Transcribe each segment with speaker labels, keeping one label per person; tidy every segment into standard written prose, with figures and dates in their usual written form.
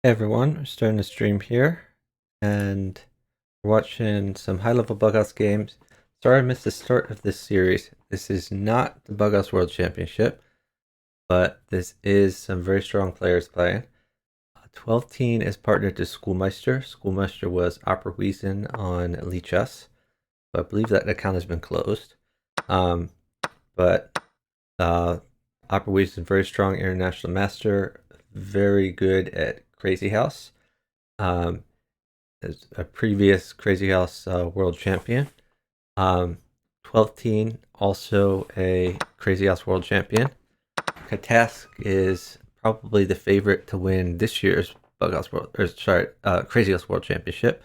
Speaker 1: Hey everyone, we're starting to stream here, and we're watching some high-level bughouse games. Sorry I missed the start of this series. This is not the Bughouse World Championship, but this is some very strong players playing. 12 Teen is partnered to Schoolmeister. Schoolmeister was Opera Wiesen on Elite Chess, but I believe that account has been closed. But Opera Wiesen, very strong international master, very good at Crazy House. Is a previous Crazy House world champion. 12 Teen, also a Crazy House world champion. Katask is probably the favorite to win this year's Crazy House World Championship.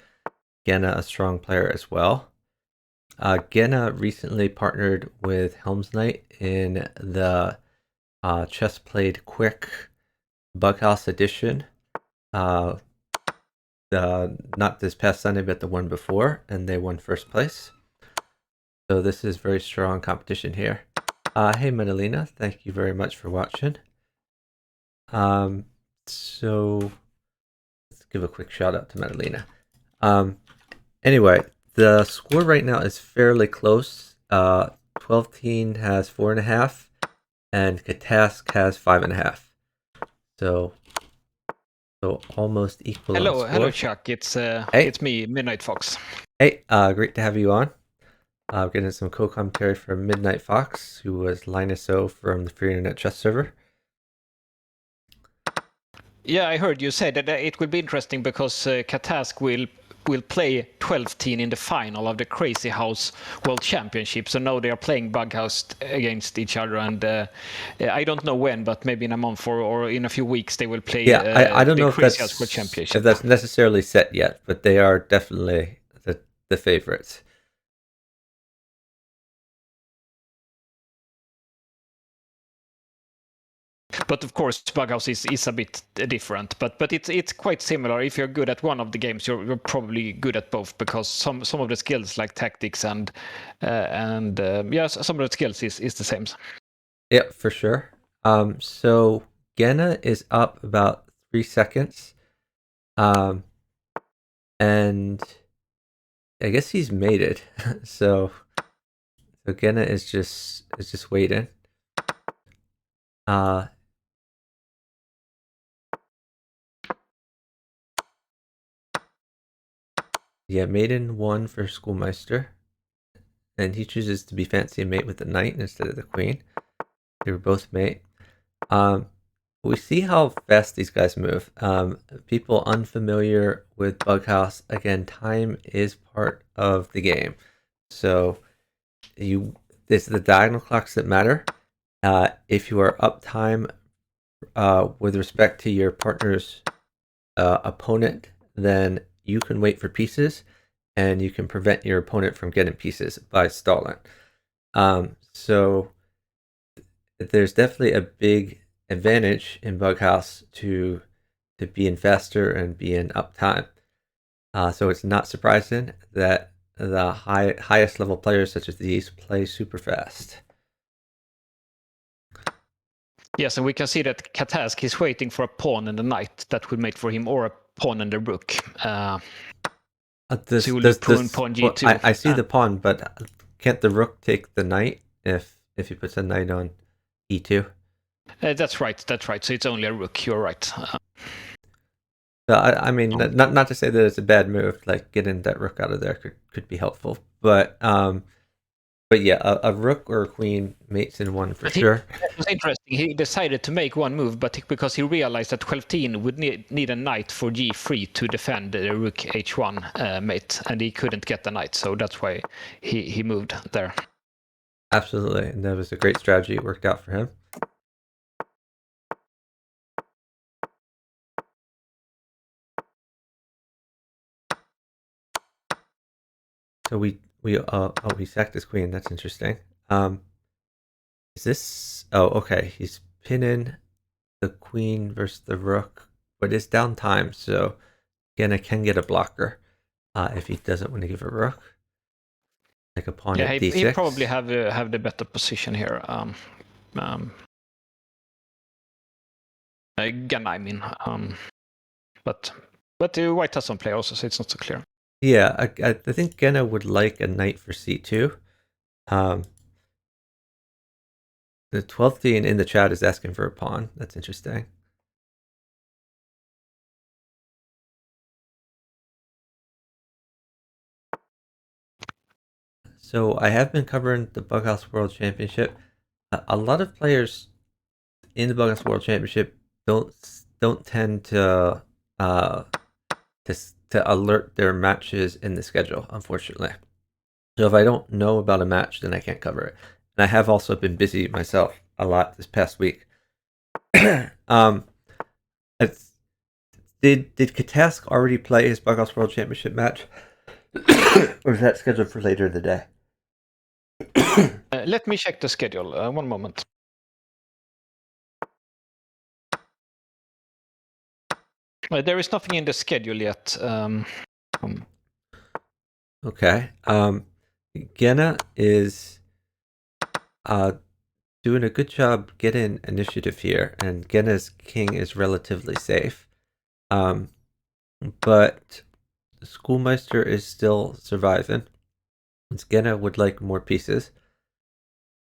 Speaker 1: Genna, a strong player as well. Genna recently partnered with Helm's Knight in the Chess Played Quick Bughouse edition. Not this past Sunday, but the one before, and they won first place. So this is very strong competition here. Hey Madalena, thank you very much for watching. So let's give a quick shout out to Madalena. Anyway, the score right now is fairly close. 12 Teen has 4.5, and Katask has 5.5. So almost equal.
Speaker 2: Hello, Chuck. It's me, Midnight Fox.
Speaker 1: Hey, great to have you on. Getting some co-commentary from Midnight Fox, who was Linus O from the Free Internet Chess server.
Speaker 2: Yeah, I heard you say that it will be interesting because Katask will play 12 Teen in the final of the Crazy House World Championship. So now they are playing Bughouse against each other, and I don't know when, but maybe in a month or in a few weeks they will play.
Speaker 1: Yeah, I don't know if
Speaker 2: Crazy House World Championship.
Speaker 1: that's necessarily set yet, but they are definitely the favorites.
Speaker 2: But of course, Bughouse is a bit different. But it's quite similar. If you're good at one of the games, you're probably good at both, because some of the skills like tactics and yeah, some of the skills is the same.
Speaker 1: Yeah, for sure. So Genna is up about 3 seconds. And I guess he's made it. so Genna is just waiting. Yeah, maiden 1 for Schoolmeister. And he chooses to be fancy and mate with the knight instead of the queen. They were both mate. We see how fast these guys move. People unfamiliar with Bughouse, again, time is part of the game. So it's the diagonal clocks that matter. If you are up time with respect to your partner's opponent, then you can wait for pieces, and you can prevent your opponent from getting pieces by stalling. So there's definitely a big advantage in Bughouse to being faster and being uptime. So it's not surprising that the highest level players such as these play super fast.
Speaker 2: Yes, and we can see that Katask is waiting for a pawn and a knight that will mate for him, or a pawn and a rook. So he will do pawn G2.
Speaker 1: I see the pawn, but can't the rook take the knight if he puts a knight on E2?
Speaker 2: That's right. So it's only a rook. You're right.
Speaker 1: I mean, not to say that it's a bad move. Like getting that rook out of there could be helpful, but yeah, a rook or a queen mates in one for sure.
Speaker 2: It was interesting. He decided to make one move, but because he realized that 12 Teen would need a knight for G3 to defend the rook H1 mate, and he couldn't get the knight, so that's why he moved there.
Speaker 1: Absolutely, and that was a great strategy. It worked out for him. So we sacked his queen. That's interesting. Is this? Oh, okay. He's pinning the queen versus the rook, but it's down time, so again, I can get a blocker if he doesn't want to give a rook, like a pawn at D6.
Speaker 2: He probably have the better position here. Again, I mean. But white has some play also, so it's not so clear.
Speaker 1: Yeah, I think Genna would like a knight for c2. The 12th Dean in the chat is asking for a pawn. That's interesting. So I have been covering the Bughouse World Championship. A lot of players in the Bughouse World Championship don't tend to to alert their matches in the schedule, unfortunately. So if I don't know about a match, then I can't cover it. And I have also been busy myself a lot this past week. Did Katask already play his Bughouse World Championship match? Or is that scheduled for later in the day?
Speaker 2: Let me check the schedule. One moment. There is nothing in the schedule yet.
Speaker 1: Okay. Genna is doing a good job getting initiative here, and Genna's king is relatively safe. But the Schoolmeister is still surviving. Genna would like more pieces.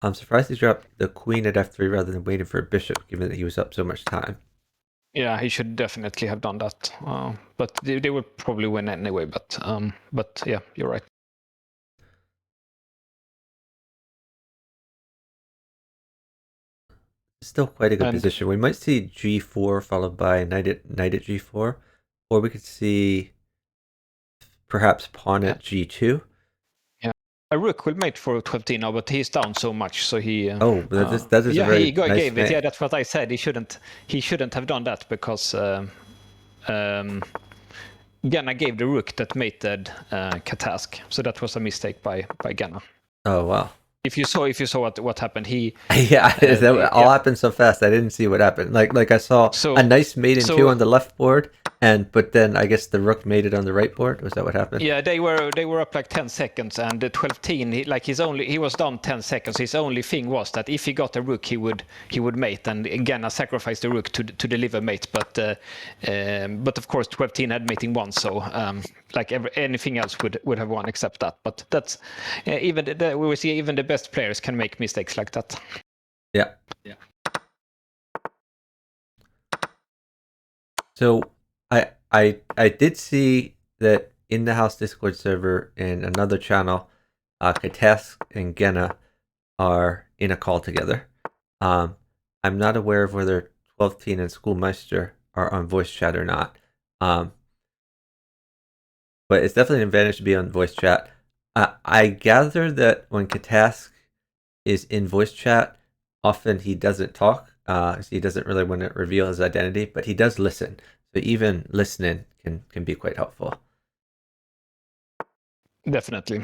Speaker 1: I'm surprised he dropped the queen at f3 rather than waiting for a bishop, given that he was up so much time.
Speaker 2: Yeah, he should definitely have done that. But they will probably win anyway. But yeah, you're right.
Speaker 1: Still quite a good position. We might see g4 followed by knight at g4, or we could see perhaps pawn at g2.
Speaker 2: Yeah, a rook will mate for 12 now, but he's down so much, so he.
Speaker 1: That is a very
Speaker 2: he
Speaker 1: nice
Speaker 2: gave
Speaker 1: mate.
Speaker 2: it. Yeah, that's what I said. He shouldn't have done that because Genna gave the rook that mated Katask, so that was a mistake by Genna.
Speaker 1: Oh wow.
Speaker 2: If you saw what happened, he
Speaker 1: that all happened so fast. I didn't see what happened. Like I saw a nice mate in 2 on the left board, but then I guess the rook made it on the right board. Was that what happened?
Speaker 2: Yeah, they were up like 10 seconds, and the 12-teen, he was down 10 seconds. His only thing was that if he got a rook, he would mate, and again, I sacrificed the rook to deliver mate. But of course, 12-teen had mating 1, so anything else would have won except that. But that's we will see even the best players can make mistakes like that.
Speaker 1: Yeah. So I did see that in the house Discord server in another channel, Katask and Genna are in a call together. I'm not aware of whether 12teen and Schoolmeister are on voice chat or not. But it's definitely an advantage to be on voice chat. I gather that when Katask is in voice chat, often he doesn't talk. He doesn't really want to reveal his identity, but he does listen. So even listening can be quite helpful.
Speaker 2: Definitely.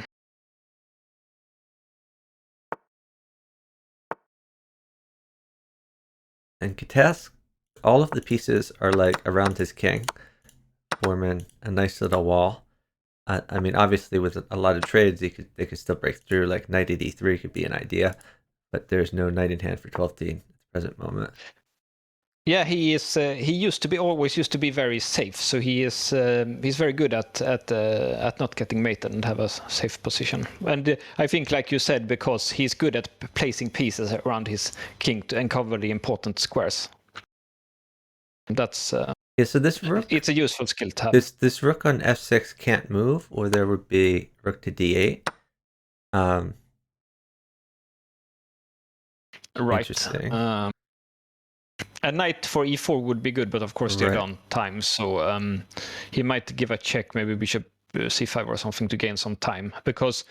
Speaker 1: And Katask, all of the pieces are like around his king, forming a nice little wall. I mean, obviously, with a lot of trades, they could still break through. Like knight at e3 could be an idea, but there's no knight in hand for 12teen at the present moment.
Speaker 2: Yeah, he is. He always used to be very safe. So he's very good at not getting mated and have a safe position. And I think, like you said, because he's good at placing pieces around his king to uncover the important squares. That's
Speaker 1: yeah. So this rook,
Speaker 2: it's a useful skill to have.
Speaker 1: This rook on f6 can't move, or there would be rook to d8.
Speaker 2: Right.
Speaker 1: Interesting.
Speaker 2: A knight for e4 would be good, but of course they're down time, so he might give a check, maybe bishop c5 or something to gain some time, because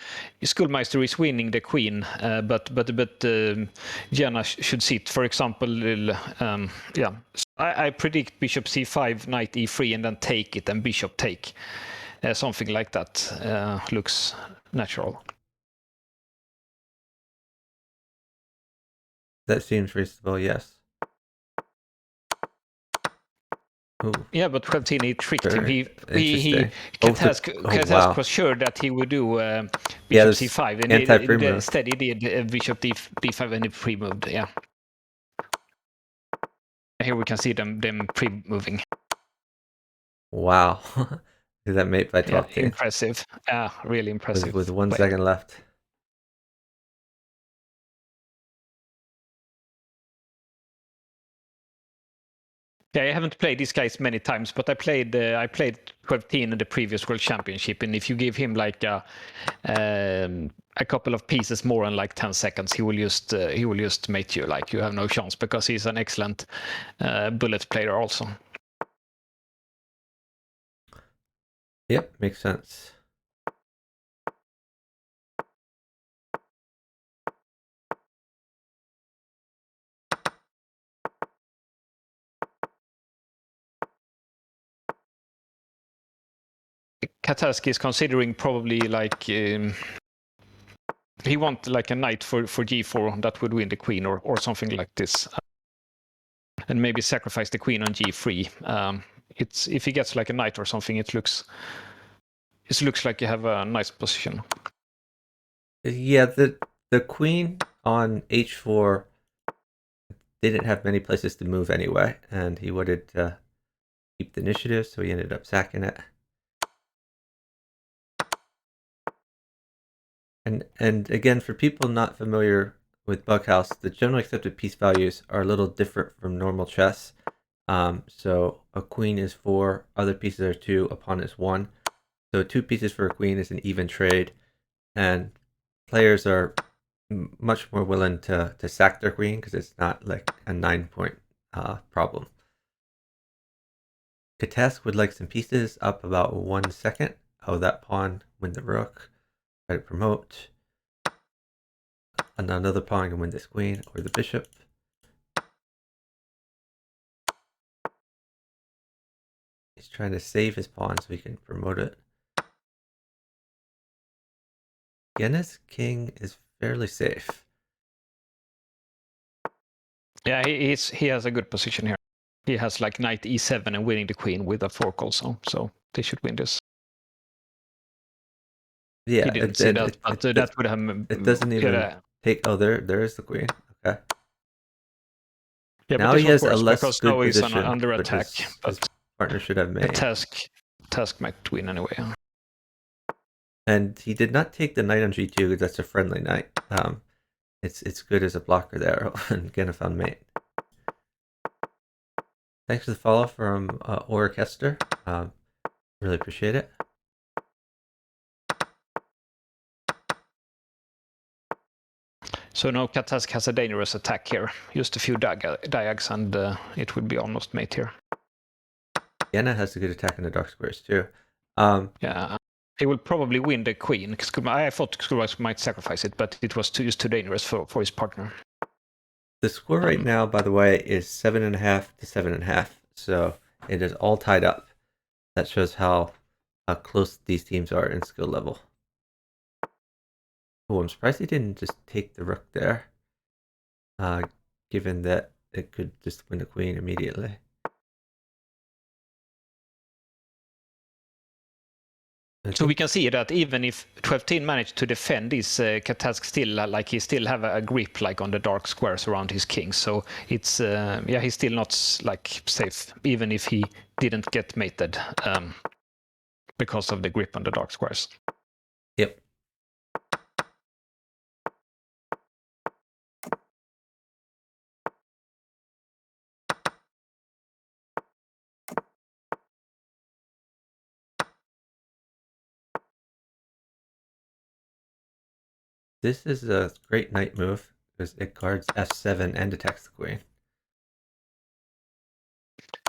Speaker 2: Schoolmeister is winning the queen, but Genna should sit. For example, yeah, I predict bishop c5, knight e3, and then take it, and bishop take. Something like that looks natural.
Speaker 1: That seems reasonable, yes. Ooh.
Speaker 2: Yeah, but 12-teen, he tricked him.
Speaker 1: Katask
Speaker 2: was sure that he would do bishop c5, and instead he did bishop d5 and he pre-moved. Yeah. Here we can see them pre-moving.
Speaker 1: Wow. Did that mate by
Speaker 2: Yeah,
Speaker 1: 12
Speaker 2: impressive. Yeah, really
Speaker 1: with
Speaker 2: impressive
Speaker 1: one
Speaker 2: play.
Speaker 1: second left.
Speaker 2: Yeah, I haven't played these guys many times, but I played 12 in the previous World Championship, and if you give him like a couple of pieces more in like 10 seconds, he will just mate you. Like you have no chance because he's an excellent bullet player also.
Speaker 1: Yep, makes sense.
Speaker 2: Kataski is considering probably like he want like a knight for g4 that would win the queen or something like this, and maybe sacrifice the queen on g3. It's if he gets like a knight or something, it looks like you have a nice position.
Speaker 1: Yeah, the queen on h4 didn't have many places to move anyway, and he wanted to keep the initiative, so he ended up sacking it. And again, for people not familiar with bughouse, the generally accepted piece values are a little different from normal chess. So a queen is 4, other pieces are 2, a pawn is 1. So 2 pieces for a queen is an even trade, and players are much more willing to sack their queen because it's not like a 9-point problem. Katask would like some pieces up about 1 second. Oh, that pawn, win the rook, try to promote. And another pawn can win this queen or the bishop. He's trying to save his pawn so he can promote it. Yenna's king is fairly safe.
Speaker 2: Yeah, he has a good position here. He has like knight e7 and winning the queen with a fork also, so they should win this.
Speaker 1: Yeah,
Speaker 2: He didn't see that, but that would have
Speaker 1: it doesn't even take. Oh, there is the queen. Okay.
Speaker 2: yeah, but
Speaker 1: Now
Speaker 2: this
Speaker 1: he
Speaker 2: was
Speaker 1: has a
Speaker 2: worse
Speaker 1: less
Speaker 2: because
Speaker 1: good
Speaker 2: now he's
Speaker 1: position,
Speaker 2: under
Speaker 1: but
Speaker 2: attack.
Speaker 1: his
Speaker 2: But
Speaker 1: partner should have
Speaker 2: the
Speaker 1: mate.
Speaker 2: task might win anyway.
Speaker 1: And he did not take the knight on g2 because that's a friendly knight. It's good as a blocker there and get a fun mate. Thanks for the follow from Orchester. Really appreciate it.
Speaker 2: So now Katask has a dangerous attack here. Just a few diags and it would be almost mate here.
Speaker 1: Yenna has a good attack in the dark squares too.
Speaker 2: Yeah, he will probably win the queen. I thought Skurlox might sacrifice it, but it was too dangerous for his partner.
Speaker 1: The score right now, by the way, is 7.5 to 7.5. So it is all tied up. That shows how close these teams are in skill level. Oh, I'm surprised he didn't just take the rook there, given that it could just win the queen immediately.
Speaker 2: So we can see that even if 12 managed to defend this, Katask still he still have a grip like on the dark squares around his king. So it's yeah, he's still not like safe even if he didn't get mated because of the grip on the dark squares.
Speaker 1: Yep. This is a great knight move because it guards f7 and attacks the queen.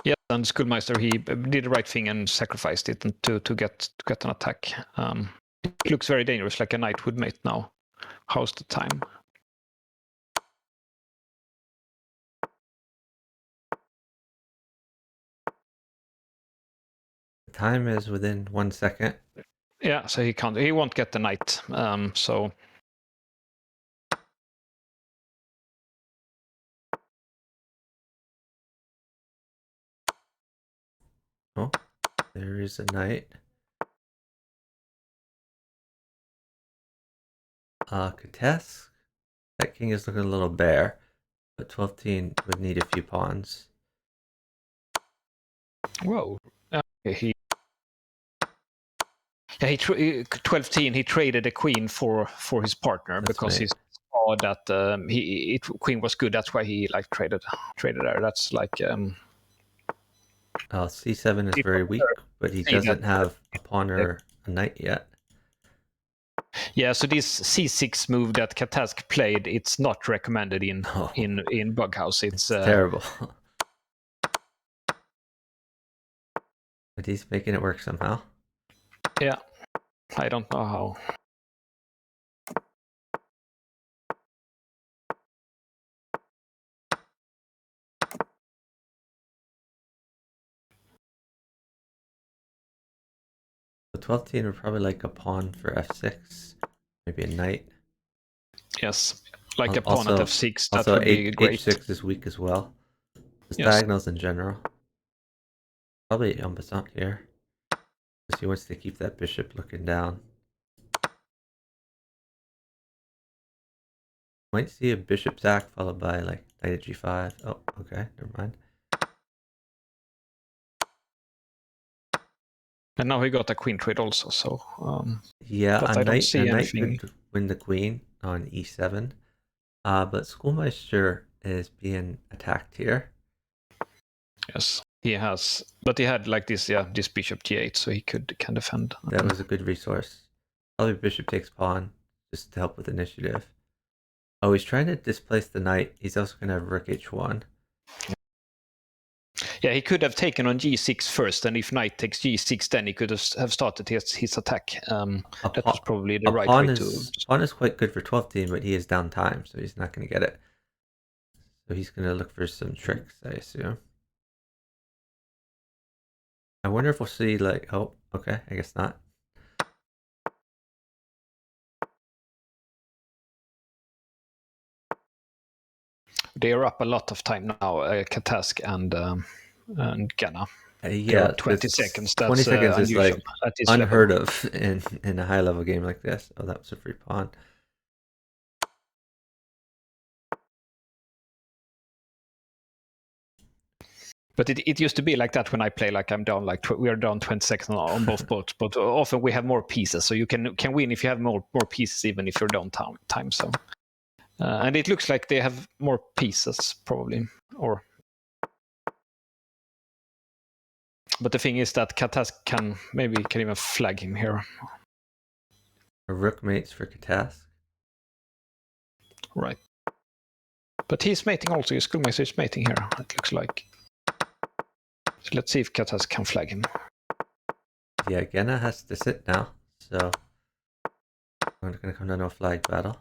Speaker 2: Yes, and Schoolmeister he did the right thing and sacrificed it to get an attack. It looks very dangerous, like a knight would mate now. How's the time?
Speaker 1: The time is within 1 second.
Speaker 2: Yeah, so he can't. He won't get the knight. So
Speaker 1: Oh, there is a knight. Katesk. That king is looking a little bare, but 12 would need a few pawns.
Speaker 2: whoa. he 12-10 he traded a queen for his partner.
Speaker 1: That's
Speaker 2: because
Speaker 1: right.
Speaker 2: he saw that queen was good. That's why he like traded her. That's like
Speaker 1: C7 is
Speaker 2: it
Speaker 1: very
Speaker 2: was
Speaker 1: weak, but he
Speaker 2: see that
Speaker 1: doesn't have a pawn or a knight yet.
Speaker 2: yeah. So this c6 move that Katask played, it's not recommended in
Speaker 1: Oh,
Speaker 2: in Bughouse.
Speaker 1: it's terrible. But he's making it work somehow.
Speaker 2: Yeah, I don't know how.
Speaker 1: The 12-10 would probably like a pawn for f6, maybe a knight.
Speaker 2: Yes, like a pawn at
Speaker 1: Also,
Speaker 2: f6. That
Speaker 1: also
Speaker 2: would be great.
Speaker 1: h6 is weak as well. Just
Speaker 2: Yes.
Speaker 1: diagonals in general. Probably en passant here. Because he wants to keep that bishop looking down. Might see a bishop sack followed by like knight at g5. Oh, okay, never mind.
Speaker 2: And now he got a queen trade also. So
Speaker 1: yeah,
Speaker 2: but
Speaker 1: a
Speaker 2: I don't
Speaker 1: knight
Speaker 2: see anything.
Speaker 1: could win the queen on e7. But Schoolmeister is being attacked here.
Speaker 2: Yes, he has, but he had like this, yeah, this bishop g8, so he can defend.
Speaker 1: That was a good resource. Probably bishop takes pawn just to help with initiative. Oh, he's trying to displace the knight. He's also going to have rook h1.
Speaker 2: Yeah, he could have taken on g6 first, and if knight takes g6, then he could have started his attack. That was probably the right way to.
Speaker 1: Pawn is quite good for 12-10, but he is down time, so he's not going to get it. So he's going to look for some tricks, I assume. I wonder if we'll see like, oh, okay, I guess not.
Speaker 2: They are up a lot of time now, Katask and Ghana.
Speaker 1: Yeah,
Speaker 2: 20 seconds. That's
Speaker 1: 20 seconds is like unheard
Speaker 2: level.
Speaker 1: of in a high level game like this. Oh, that was a free pawn.
Speaker 2: But it used to be like that when I play. Like I'm down, we are down 20 seconds on both boats. But often we have more pieces, so you can win if you have more pieces, even if you're down time. So and it looks like they have more pieces probably, or. But the thing is that Katask can even flag him here.
Speaker 1: A rook mates for Katask.
Speaker 2: Right. But he's mating also. His schoolmaster is mating here, it looks like. So let's see if Katask can flag him.
Speaker 1: Yeah, Gena has to sit now, so we're going to come down to a flag battle.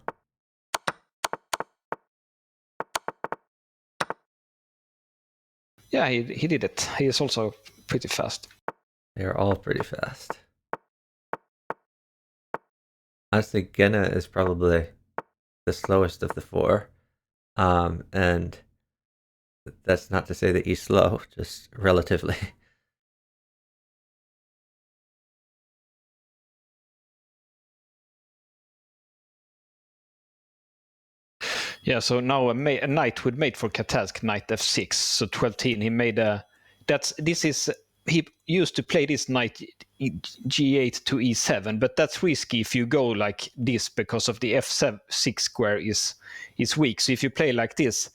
Speaker 2: Yeah, he did it. He is also pretty fast.
Speaker 1: They are all pretty fast. Honestly, Gena is probably the slowest of the four. And that's not to say that he's slow, just relatively.
Speaker 2: Yeah, so now a knight would mate for Katask, knight f6. So 12-10, he made a. He used to play this knight g8 to e7, but that's risky if you go like this because of the f6 square is weak. So if you play like this,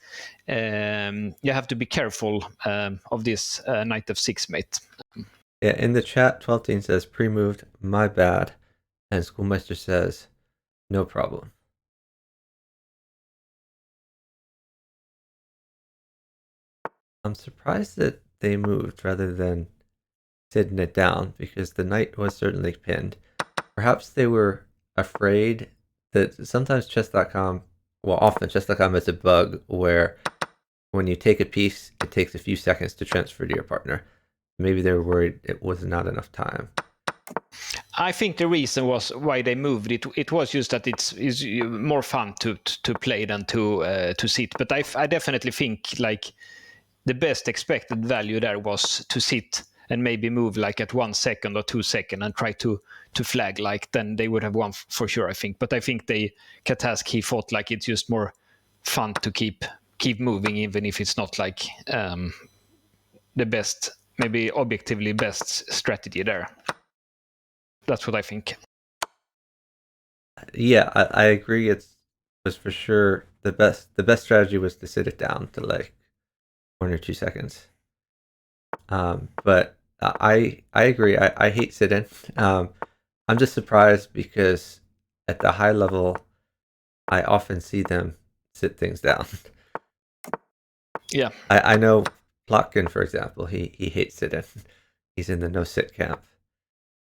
Speaker 2: you have to be careful of this knight f6 mate.
Speaker 1: Yeah, in the chat, 12-10 says pre-moved, my bad, and Schoolmeister says no problem. I'm surprised that they moved rather than sitting it down because the knight was certainly pinned. Perhaps they were afraid that sometimes chess.com, well, often chess.com has a bug where when you take a piece, it takes a few seconds to transfer to your partner. Maybe they were worried it was not enough time.
Speaker 2: I think the reason was why they moved it. It was just that it's more fun to play than to sit. But I definitely think like the best expected value there was to sit and maybe move like at 1 second or 2 seconds and try to flag, like then they would have won for sure, I think. But I think Katask, he thought like it's just more fun to keep moving, even if it's not like the best maybe objectively best strategy there. That's what I think.
Speaker 1: Yeah, I agree. It was for sure the best. The best strategy was to sit it down to like 1 or 2 seconds. But I agree. I hate sit-in. I'm just surprised because at the high level, I often see them sit things down.
Speaker 2: Yeah.
Speaker 1: I know Plotkin, for example, he hates sit-in. He's in the no sit camp,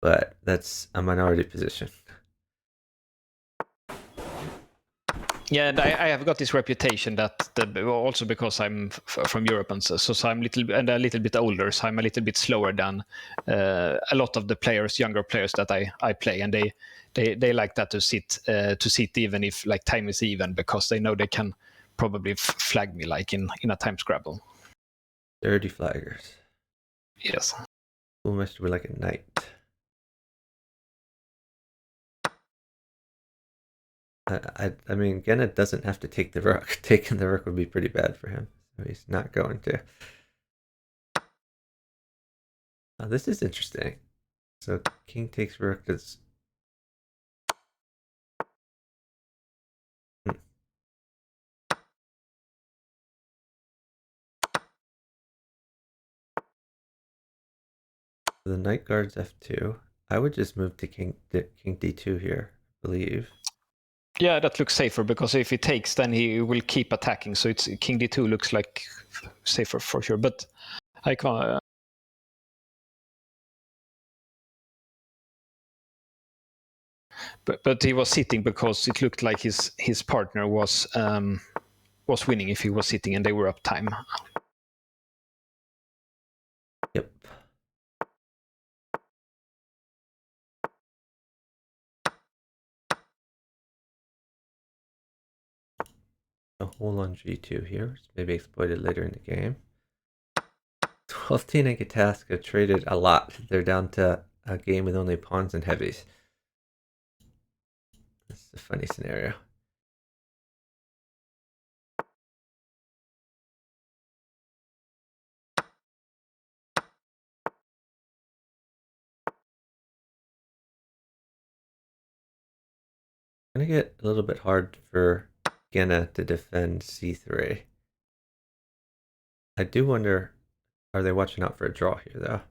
Speaker 1: but that's a minority position.
Speaker 2: Yeah, and I have got this reputation that also because I'm from Europe and so I'm a little bit older, so I'm a little bit slower than a lot of the younger players that I play, and they like that to sit even if like time is even, because they know they can probably flag me like in a time scrabble.
Speaker 1: Dirty flaggers.
Speaker 2: Yes.
Speaker 1: Almost be like a knight. I mean, Genna doesn't have to take the rook. Taking the rook would be pretty bad for him, so he's not going to. This is interesting. So king takes rook. Does the knight guards f2. I would just move to king d2 here, I believe.
Speaker 2: Yeah, that looks safer, because if he takes, then he will keep attacking. So it's king d2 looks like safer for sure. But I can't. But he was sitting because it looked like his partner was winning if he was sitting and they were up time.
Speaker 1: Yep. A hole on g2 here. Maybe exploited later in the game. 12-10 and Kataska traded a lot. They're down to a game with only pawns and heavies. This is a funny scenario. Gonna get a little bit hard for Genna to defend c3. I do wonder, are they watching out for a draw here though?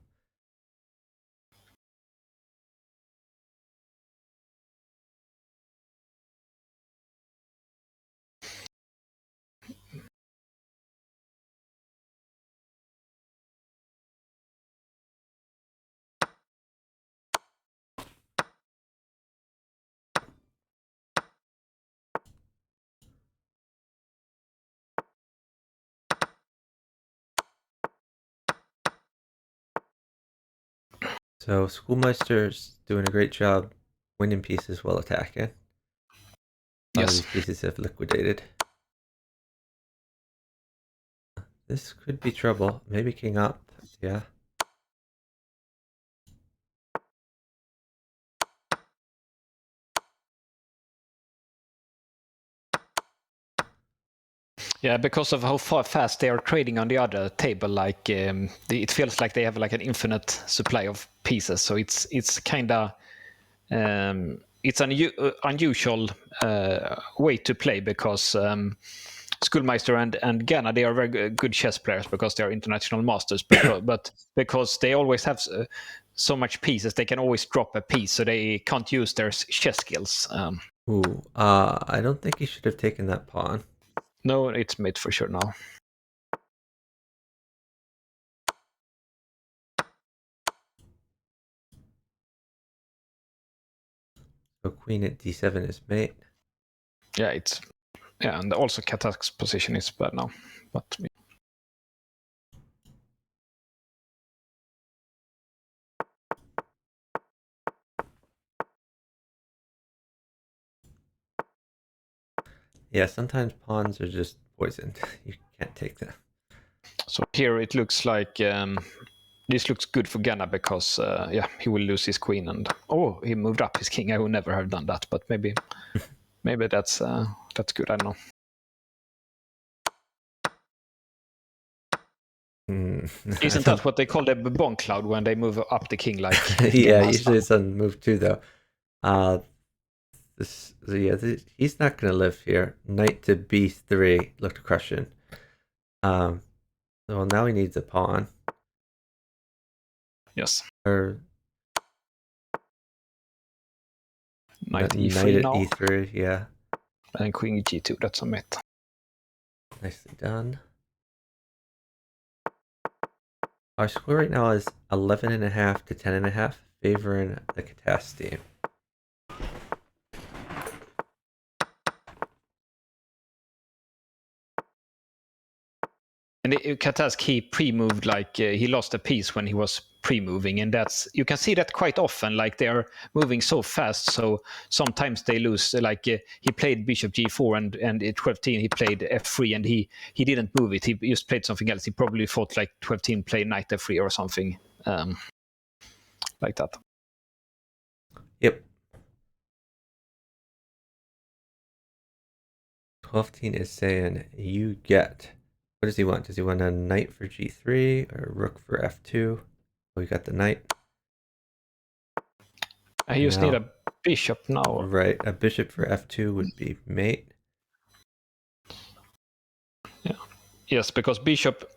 Speaker 1: So Schoolmeister's doing a great job winning pieces while attacking. A lot of these pieces have liquidated. This could be trouble. Maybe king up. Yeah.
Speaker 2: Yeah, because of how fast they are trading on the other table, like it feels like they have like an infinite supply of pieces. So it's kind of it's an unusual way to play, because Schoolmeister and Ghana, they are very good chess players because they are international masters, but because they always have so much pieces, they can always drop a piece, so they can't use their chess skills.
Speaker 1: Ooh, I don't think he should have taken that pawn.
Speaker 2: No, it's made for sure now.
Speaker 1: So queen at d7 is mate.
Speaker 2: Yeah, and also Katak's position is bad now, but.
Speaker 1: Yeah, sometimes pawns are just poisoned. You can't take them.
Speaker 2: So here it looks like this looks good for Ghana, because he will lose his queen, and he moved up his king. I would never have done that, but maybe that's good. I don't know. Isn't that what they call the bonk cloud when they move up the king like
Speaker 1: Yeah,
Speaker 2: game has
Speaker 1: usually
Speaker 2: done?
Speaker 1: it's on move 2 though. Uh, he's not gonna live here. Knight to b3 looked crushing. Um, well now he needs a pawn
Speaker 2: Yes.
Speaker 1: or
Speaker 2: Knight
Speaker 1: knight
Speaker 2: e3
Speaker 1: at
Speaker 2: now.
Speaker 1: e3. Yeah,
Speaker 2: And queen g2, that's a mate.
Speaker 1: nicely done. Our score right now is 11.5 to 10.5, favoring the Katas team.
Speaker 2: And Katask, he pre-moved, like he lost a piece when he was pre-moving, and that's, you can see that quite often, like they're moving so fast, so sometimes they lose. Like he played bishop g4, and at 12-10 he played f3, and he didn't move it, he just played something else. He probably thought like 12-10 play knight f3 or something like that.
Speaker 1: Yep. 12-10 is saying you get. What does he want? Does he want a knight for g3 or rook for f2? We got the knight.
Speaker 2: I just need a bishop now.
Speaker 1: Right, a bishop for f2 would be mate.
Speaker 2: Yeah. Yes, because bishop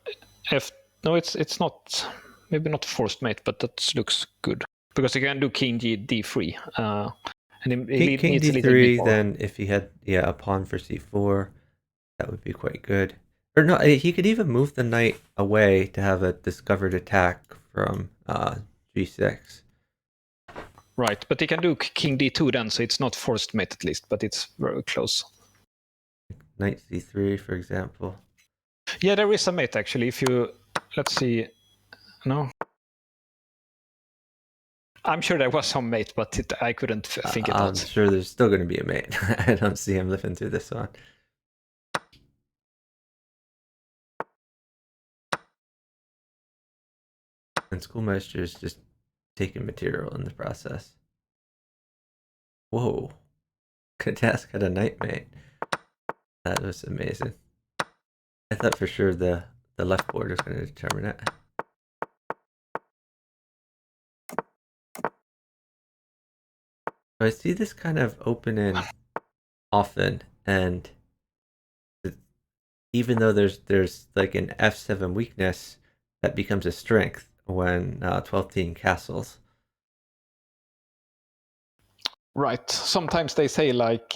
Speaker 2: f. No, it's not. Maybe not forced mate, but that looks good because you can do king d3. And he
Speaker 1: King
Speaker 2: needs a little bit
Speaker 1: d3,
Speaker 2: more.
Speaker 1: then if he had a pawn for c4, that would be quite good. Or no, he could even move the knight away to have a discovered attack from g6.
Speaker 2: Right, but he can do king d2 then, so it's not forced mate at least, but it's very close.
Speaker 1: Knight c3, for example.
Speaker 2: Yeah, there is a mate actually. If you, let's see, no. I'm sure there was some mate, but I couldn't think it
Speaker 1: I'm
Speaker 2: out.
Speaker 1: sure there's still going to be a mate. I don't see him living through this one. And Schoolmeister is just taking material in the process. Whoa. Katask had a knight mate. That was amazing. I thought for sure the left board was going to determine it. I see this kind of opening often, and even though there's like an f7 weakness, that becomes a strength when 12-10 castles.
Speaker 2: Right. Sometimes they say like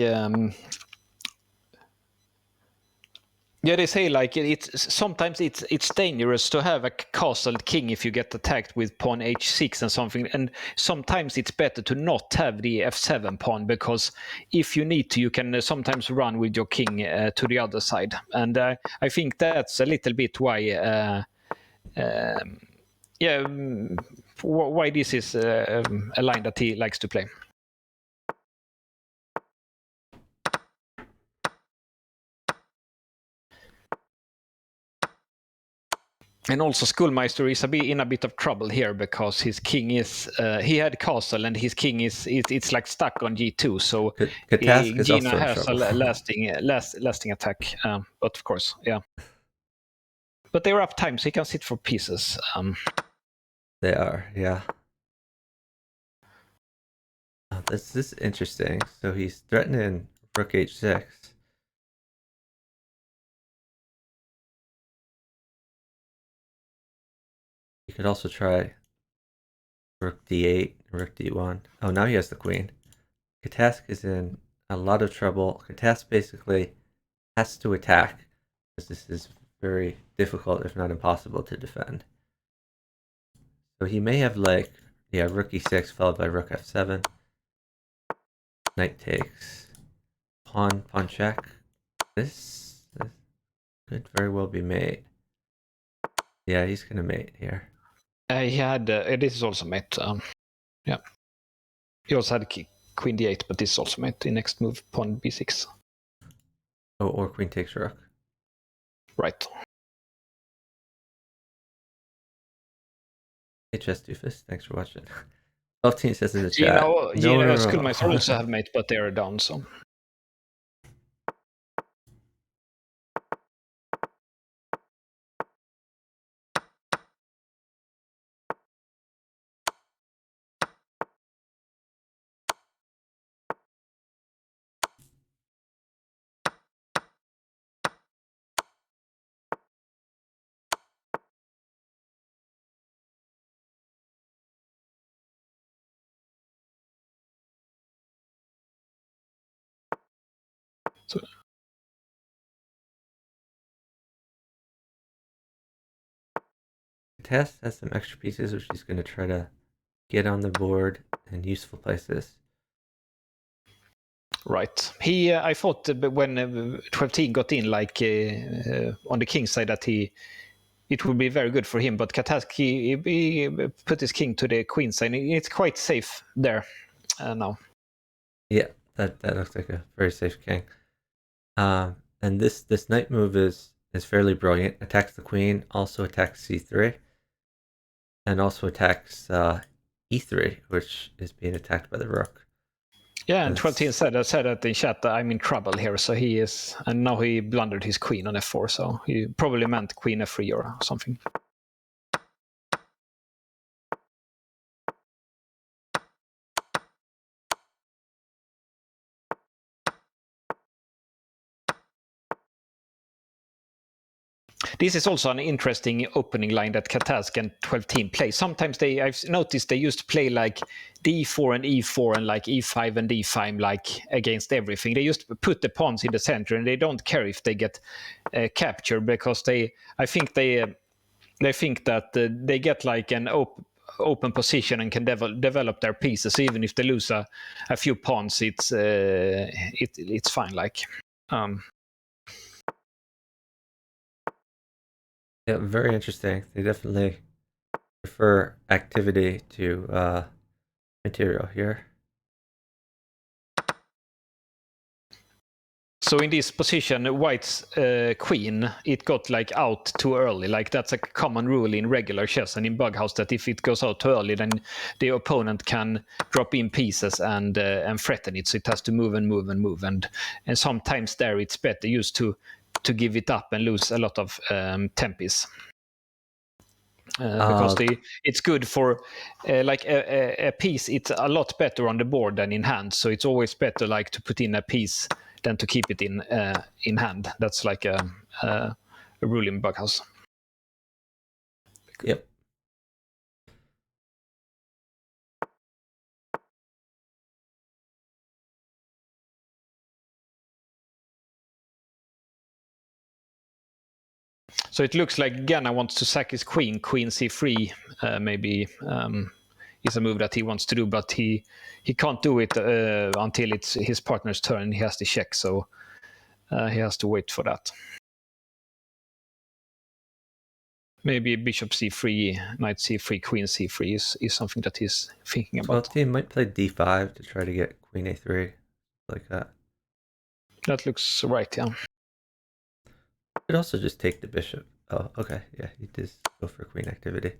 Speaker 2: yeah, they say like it's sometimes it's dangerous to have a castled king if you get attacked with pawn h6 and something, and sometimes it's better to not have the f7 pawn, because if you need to, you can sometimes run with your king to the other side, and I think that's a little bit why why this is a line that he likes to play. And also Schoolmeister is in a bit of trouble here because his king is he had castle and his king is it's like stuck on g2, so
Speaker 1: Katask is
Speaker 2: Gina
Speaker 1: also in
Speaker 2: has a
Speaker 1: trouble.
Speaker 2: lasting attack, but of course, yeah. But they are up time, so he can sit for pieces.
Speaker 1: They are, yeah. Oh, this is interesting. So he's threatening rook h6. You could also try rook d8, rook d1. Oh, now he has the queen. Katask is in a lot of trouble. Katask basically has to attack, because this is very difficult, if not impossible, to defend. So he may have like, rook e6 followed by rook f7. Knight takes. Pawn check. This could very well be mate. Yeah, he's gonna mate here.
Speaker 2: He had this is also mate. Yeah, he also had queen d8, but this is also mate. The next move, pawn b6.
Speaker 1: Oh, or queen takes rook.
Speaker 2: Right.
Speaker 1: Hey, Chess Doofus, thanks for watching. 12-10 says in the
Speaker 2: Gina,
Speaker 1: chat. No.
Speaker 2: Schoolmeister also have mate, but they are down, so. So,
Speaker 1: Tess has some extra pieces which she's going to try to get on the board in useful places.
Speaker 2: right. I thought when 12 got in, like on the king side, that it would be very good for him. But Katask, he put his king to the queen side. It's quite safe there now.
Speaker 1: Yeah, that looks like a very safe king. And this knight move is fairly brilliant. Attacks the queen, also attacks c3, and also attacks e3, which is being attacked by the rook.
Speaker 2: Yeah, and
Speaker 1: That's,
Speaker 2: 12 said that in chat that I'm in trouble here. So he is, and now he blundered his queen on f4. So he probably meant queen f3 or something. This is also an interesting opening line that Katask and 12 play. Sometimes I've noticed they used to play like d4 and e4 and like e5 and d5 like against everything. They used to put the pawns in the center and they don't care if they get captured because I think they think that they get like an open position and can develop their pieces even if they lose a few pawns. It's fine. Like.
Speaker 1: yeah, very interesting. They definitely prefer activity to material here.
Speaker 2: So in this position, White's queen, it got like out too early. Like that's a common rule in regular chess and in bughouse that if it goes out too early, then the opponent can drop in pieces and threaten it. So it has to move and move and move. And sometimes there it's better used to give it up and lose a lot of tempis. Because it's good for like a piece. It's a lot better on the board than in hand. So it's always better like to put in a piece than to keep it in hand. That's like a rule in bughouse.
Speaker 1: Yep.
Speaker 2: So it looks like Ganna wants to sack his queen c3, maybe is a move that he wants to do, but he can't do it until it's his partner's turn. He has to check, so he has to wait for that. Maybe bishop c3, knight c3, queen c3 is something that he's thinking about.
Speaker 1: 12 might play d5 to try to get queen a3, like that.
Speaker 2: That looks right, yeah.
Speaker 1: Could also just take the bishop. Oh, okay, yeah, he does go for queen activity.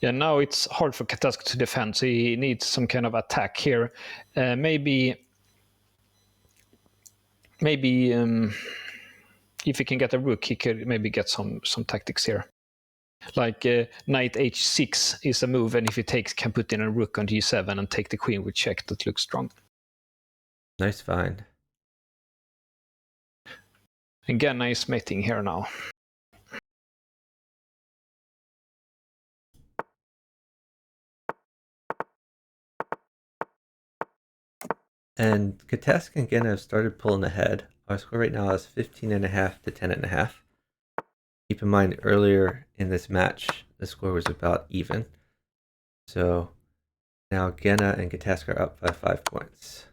Speaker 2: Yeah, now it's hard for Katask to defend, so he needs some kind of attack here. Maybe if he can get a rook, he could maybe get some tactics here. Like knight h6 is a move, and if he takes, can put in a rook on g7 and take the queen with check. That looks strong.
Speaker 1: Nice find.
Speaker 2: And Ganna is mating here now.
Speaker 1: And Katask and Genna have started pulling ahead. Our score right now is 15.5 to 10.5. Keep in mind, earlier in this match, the score was about even. So now Genna and Katask are up by 5 points.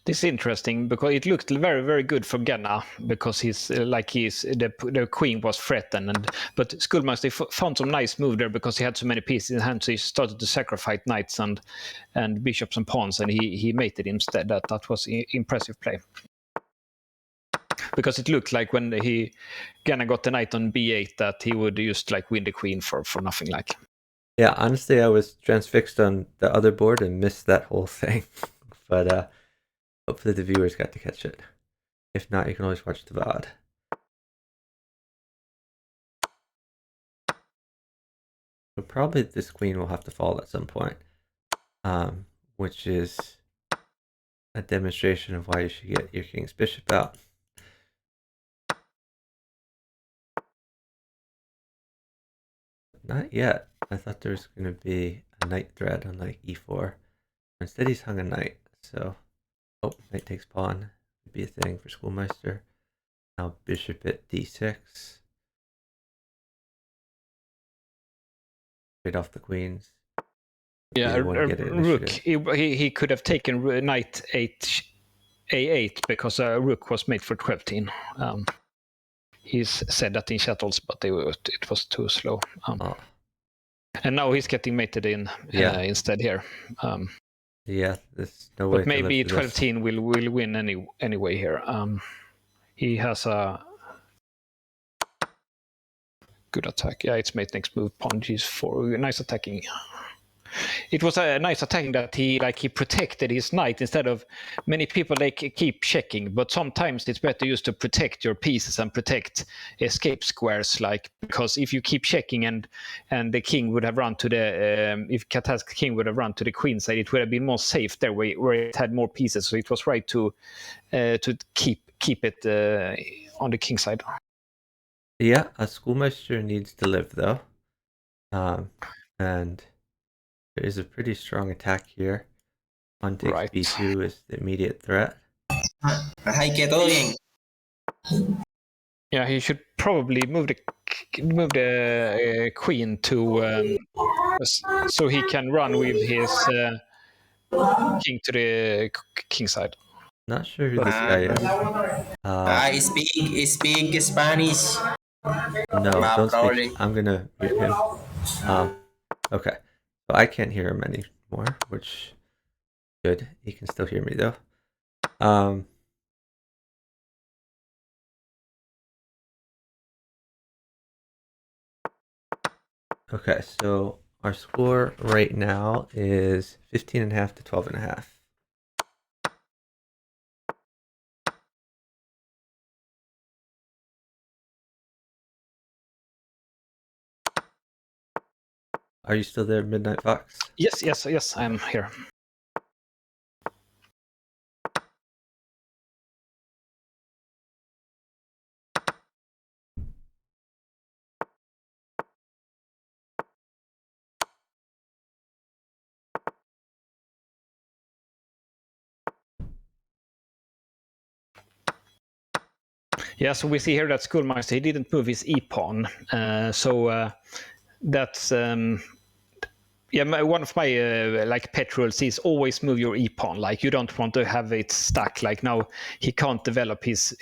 Speaker 2: This is interesting because it looked very, very good for Ganna because the queen was threatened, but Skullmaster found some nice move there because he had so many pieces in hand, so he started to sacrifice knights and bishops and pawns, and he mated instead. That was impressive play. Because it looked like when Ganna got the knight on b8 that he would just like win the queen for nothing. Like.
Speaker 1: Yeah, honestly, I was transfixed on the other board and missed that whole thing. But hopefully the viewers got to catch it. If not, you can always watch the VOD. So probably this queen will have to fall at some point, which is a demonstration of why you should get your king's bishop out. Not yet. I thought there was going to be a knight threat on like e4. Instead, he's hung a knight. So, oh, knight takes pawn would be a thing for Schoolmeister. Now bishop at d6. Trade off the queens.
Speaker 2: Yeah, rook. He could have taken knight a8 because a rook was made for 12. He's said that in chattels, but it was too slow. And now he's getting mated in instead here.
Speaker 1: Yeah, there's no way.
Speaker 2: But maybe 12 will win anyway here. He has a good attack. Yeah, it's mate next move. Pawn g4. Nice attacking. It was a nice attacking that he protected his knight instead of many people keep checking, but sometimes it's better just to protect your pieces and protect escape squares, because if you keep checking and the king would have run to the if Kata's king would have run to the queen side, it would have been more safe there where it had more pieces. So it was right to keep it on the king side.
Speaker 1: Yeah, a Schoolmeister needs to live though, and there is a pretty strong attack here. Pawn takes b2 is the immediate threat.
Speaker 3: Hay que todo bien.
Speaker 2: Yeah, he should probably move the queen to so he can run with his king to the king side.
Speaker 1: Not sure who this guy is.
Speaker 3: Speak Spanish.
Speaker 1: No, don't speak. I'm gonna mute him. Okay, so I can't hear him anymore, which good. He can still hear me though. Okay, so our score right now is 15.5 to 12.5. Are you still there, Midnight Fox?
Speaker 2: Yes, I'm here. Yeah, so we see here that Schoolmeister, he didn't move his e-pawn. So that's one of my pet rules is always move your e-pawn. You don't want to have it stuck. Now he can't develop his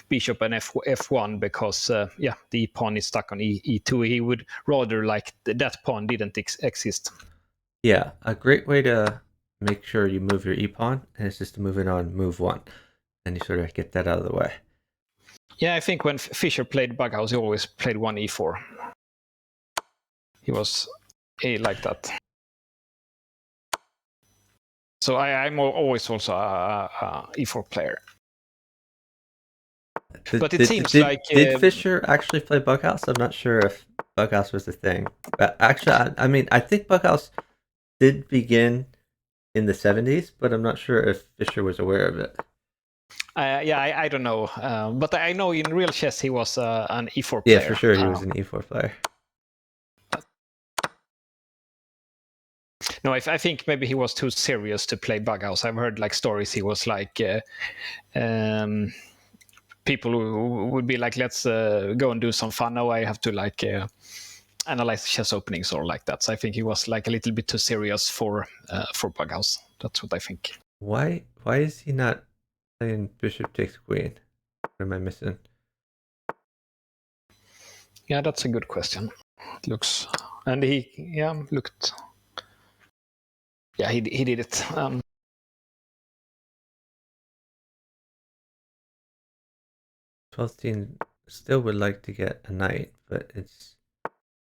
Speaker 2: bishop and f1 because the e-pawn is stuck on e2. He would rather that pawn didn't exist.
Speaker 1: Yeah, a great way to make sure you move your e-pawn is just to move it on move 1, and you sort of get that out of the way.
Speaker 2: Yeah, I think when Fischer played Bughouse, he always played one e4. He was like that. So I'm always also a e4 player. But it seems
Speaker 1: did Fischer actually play Bughouse? I'm not sure if Bughouse was a thing. But actually, I think Bughouse did begin in the 70s, but I'm not sure if Fischer was aware of it.
Speaker 2: I don't know. But I know in real chess he was an e4 player.
Speaker 1: Yeah, for sure he was an e4 player.
Speaker 2: No, I think maybe he was too serious to play Bughouse. I've heard stories he was people who would be let's go and do some fun. Now I have to analyze chess openings or like that. So I think he was a little bit too serious for Bughouse. That's what I think.
Speaker 1: Why is he not playing bishop takes queen? What am I missing?
Speaker 2: Yeah, that's a good question. It looks, and he looked. Yeah, he did it.
Speaker 1: 12th still would like to get a knight, but it's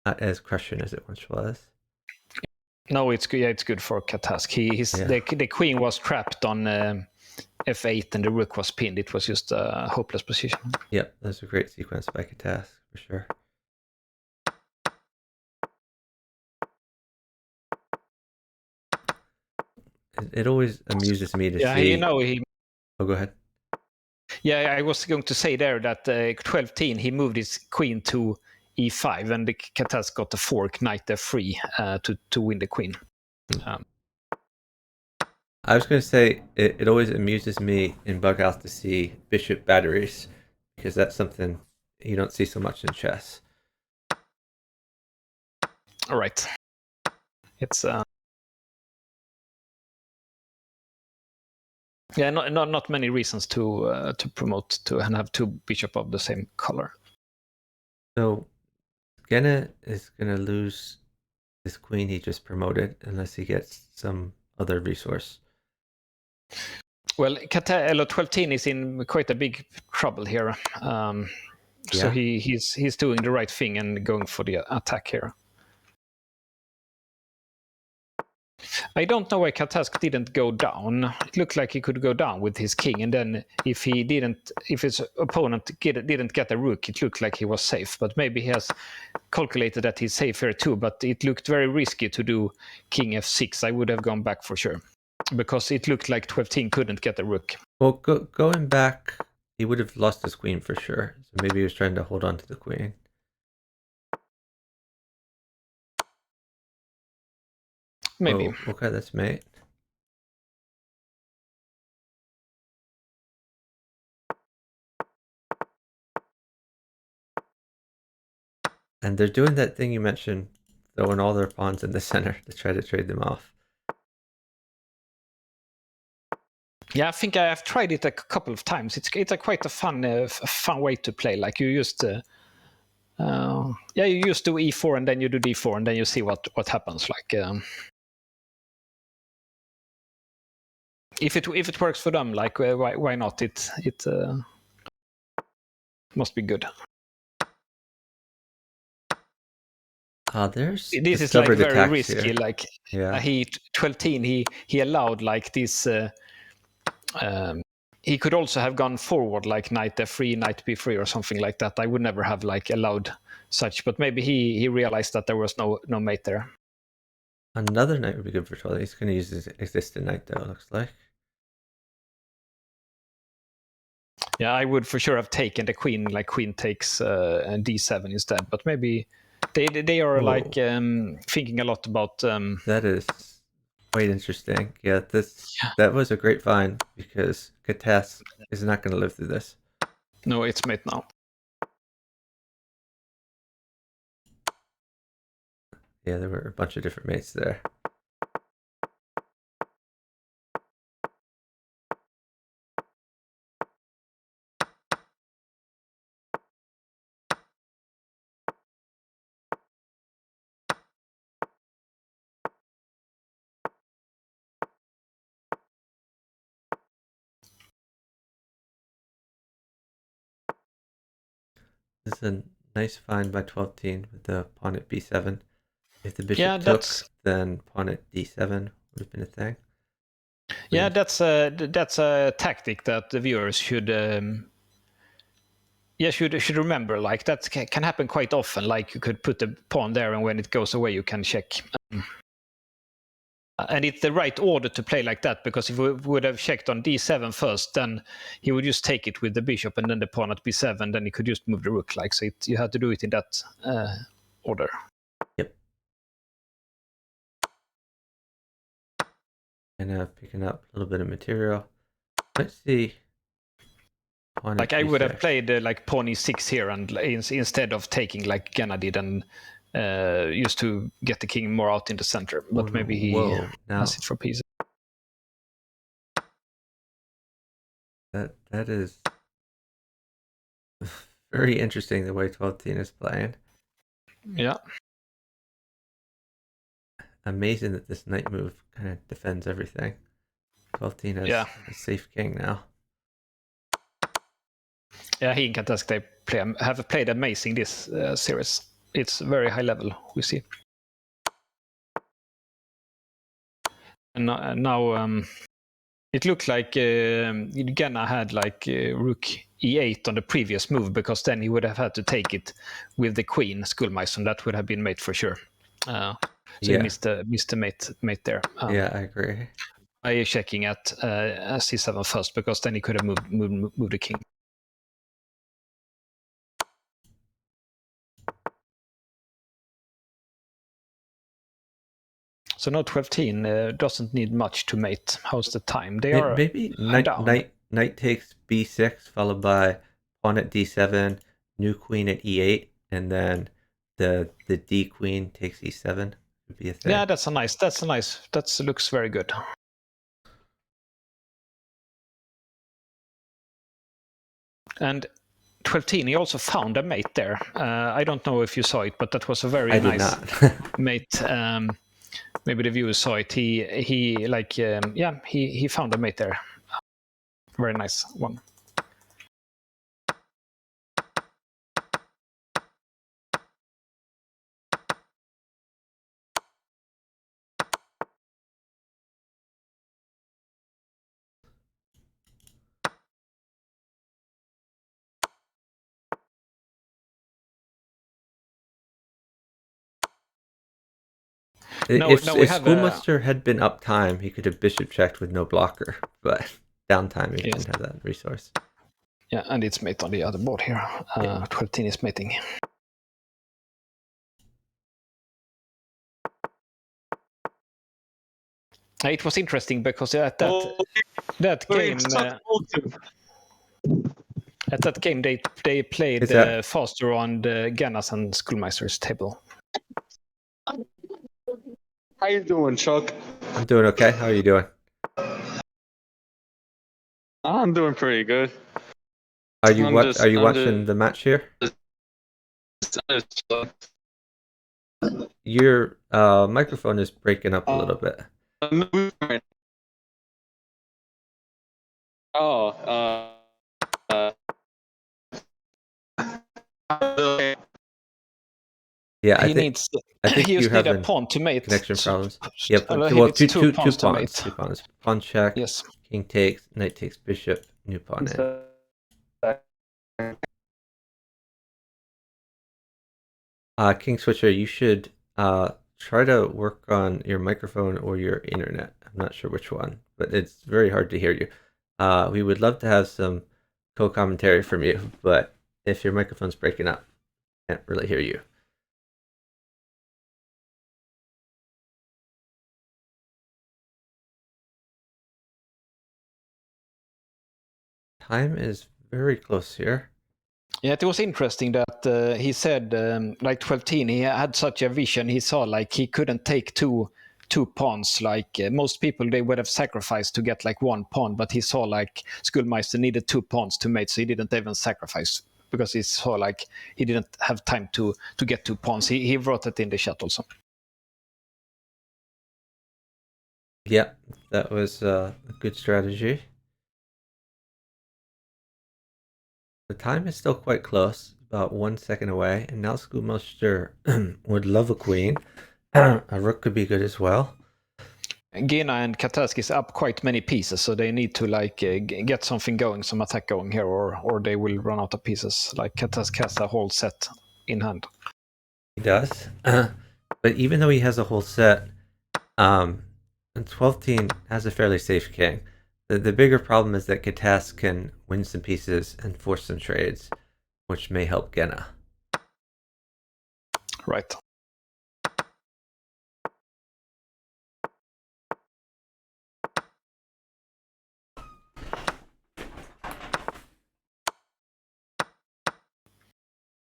Speaker 1: not as crushing as it once was.
Speaker 2: No, it's good. Yeah, it's good for Katask. The queen was trapped on f8 and the rook was pinned. It was just a hopeless position.
Speaker 1: Yep, that's a great sequence by Katask for sure. It always amuses me to
Speaker 2: Yeah,
Speaker 1: see.
Speaker 2: he.
Speaker 1: Oh, go ahead.
Speaker 2: Yeah, I was going to say there that 12-10 he moved his queen to e5, and the Katas got the fork knight f3 to win the queen.
Speaker 1: I was going to say it always amuses me in bughouse to see bishop batteries, because that's something you don't see so much in chess.
Speaker 2: All right, it's yeah, not many reasons to promote to and have two bishop of the same color.
Speaker 1: So Genna is going to lose this queen he just promoted unless he gets some other resource.
Speaker 2: Well, 12-10 is in quite a big trouble here. So he's doing the right thing and going for the attack here. I don't know why Katask didn't go down. It looked like he could go down with his king, and then if his opponent didn't get a rook, it looked like he was safe. But maybe he has calculated that he's safe here too. But it looked very risky to do king f6. I would have gone back for sure, because it looked like 12-10 couldn't get a rook.
Speaker 1: Well, going back, he would have lost his queen for sure. So maybe he was trying to hold on to the queen.
Speaker 2: Maybe.
Speaker 1: Oh, okay, that's mate. And they're doing that thing you mentioned, throwing all their pawns in the center to try to trade them off.
Speaker 2: Yeah, I think I have tried it a couple of times. It's quite a fun way to play. Like you just you just do e4 and then you do d4 and then you see what happens. Like if it works for them, like why not? It must be good.
Speaker 1: There's
Speaker 2: this is like very risky.
Speaker 1: Here.
Speaker 2: Like
Speaker 1: yeah,
Speaker 2: he 12-10 he allowed like this. He could also have gone forward like knight f3, knight b3 or something like that. I would never have like allowed such, but maybe he realized that there was no mate there.
Speaker 1: Another knight would be good for 12. He's going to use his existing knight though, it looks like.
Speaker 2: Yeah, I would for sure have taken the queen, like queen takes d7 instead, but maybe they are like thinking a lot about
Speaker 1: that is quite interesting. Yeah, that was a great find, because Katas is not going to live through this.
Speaker 2: No, it's mate now.
Speaker 1: Yeah, there were a bunch of different mates there. This is a nice find by 12-10 with the pawn at b7. If the bishop took, then pawn at d7 would have been a thing.
Speaker 2: Yeah, that's a tactic that the viewers should should remember. Like that can happen quite often. Like you could put the pawn there, and when it goes away, you can check. And it's the right order to play like that, because if we would have checked on d7 first, then he would just take it with the bishop and then the pawn at b7, then he could just move the rook. Like so, you had to do it in that order.
Speaker 1: Yep. And picking up a little bit of material. Let's see.
Speaker 2: Like I would have played like pawn e6 here, and instead of taking like Genna did, and used to get the king more out in the center. But maybe he has it for pieces.
Speaker 1: That is very interesting, the way 12-10 is playing.
Speaker 2: Yeah.
Speaker 1: Amazing that this knight move kind of defends everything. 12-10 has a safe king now.
Speaker 2: Yeah, he and Katask, they have played amazing this series. It's very high level, we see. And now it looked like Genna had like rook e8 on the previous move, because then he would have had to take it with the queen, Skullmeister, and that would have been mate for sure. So he missed the mate there.
Speaker 1: Yeah, I agree.
Speaker 2: checking at c7 first, because then he could have moved the king. So no 12-10 doesn't need much to mate. How's the time? They are
Speaker 1: maybe
Speaker 2: down.
Speaker 1: knight takes b6 followed by pawn at d7, new queen at e8, and then the d queen takes e7 would be a thing.
Speaker 2: Yeah, that's a nice. That looks very good. And 12-10, he also found a mate there. I don't know if you saw it, but that was a very nice mate. Maybe the viewers saw it. He found a mate there. Very nice one.
Speaker 1: If Schoolmaster had been up time, he could have bishop checked with no blocker, but downtime he didn't have that resource.
Speaker 2: Yeah, and it's mate on the other board here. 12-10 is mating. It was interesting because at that game, at that game they played faster on the Gannas and Schoolmeister's table.
Speaker 4: How you doing, Chuck?
Speaker 1: I'm doing okay. How are you doing?
Speaker 4: I'm doing pretty good.
Speaker 1: Are you watching the match here? Your microphone is breaking up a little bit. Yeah, I think you have
Speaker 2: a pawn to mate.
Speaker 1: Connection problems. Yep. Well, two pawns. Pawn check.
Speaker 2: Yes.
Speaker 1: King takes. Knight takes bishop. New pawn in. King Switcher, you should try to work on your microphone or your internet. I'm not sure which one, but it's very hard to hear you. We would love to have some co-commentary from you, but if your microphone's breaking up, I can't really hear you. Time is very close here.
Speaker 2: Yeah, it was interesting that he said, like 12-10, he had such a vision. He saw like he couldn't take two pawns. Like most people, they would have sacrificed to get like one pawn, but he saw like Schoolmeister needed 2 pawns to mate, so he didn't even sacrifice because he saw like he didn't have time to get 2 pawns. He wrote it in the chat also.
Speaker 1: Yeah, that was a good strategy. The time is still quite close, about 1 second away, and now Schoolmaster would love a queen. A rook could be good as well.
Speaker 2: Gina and Katask is up quite many pieces, so they need to like get something going, some attack going here, or they will run out of pieces. Like Katask has a whole set in hand.
Speaker 1: He does, but even though he has a whole set, 12-10 has a fairly safe king. The bigger problem is that Katask can win some pieces and force some trades, which may help Gena.
Speaker 2: Right.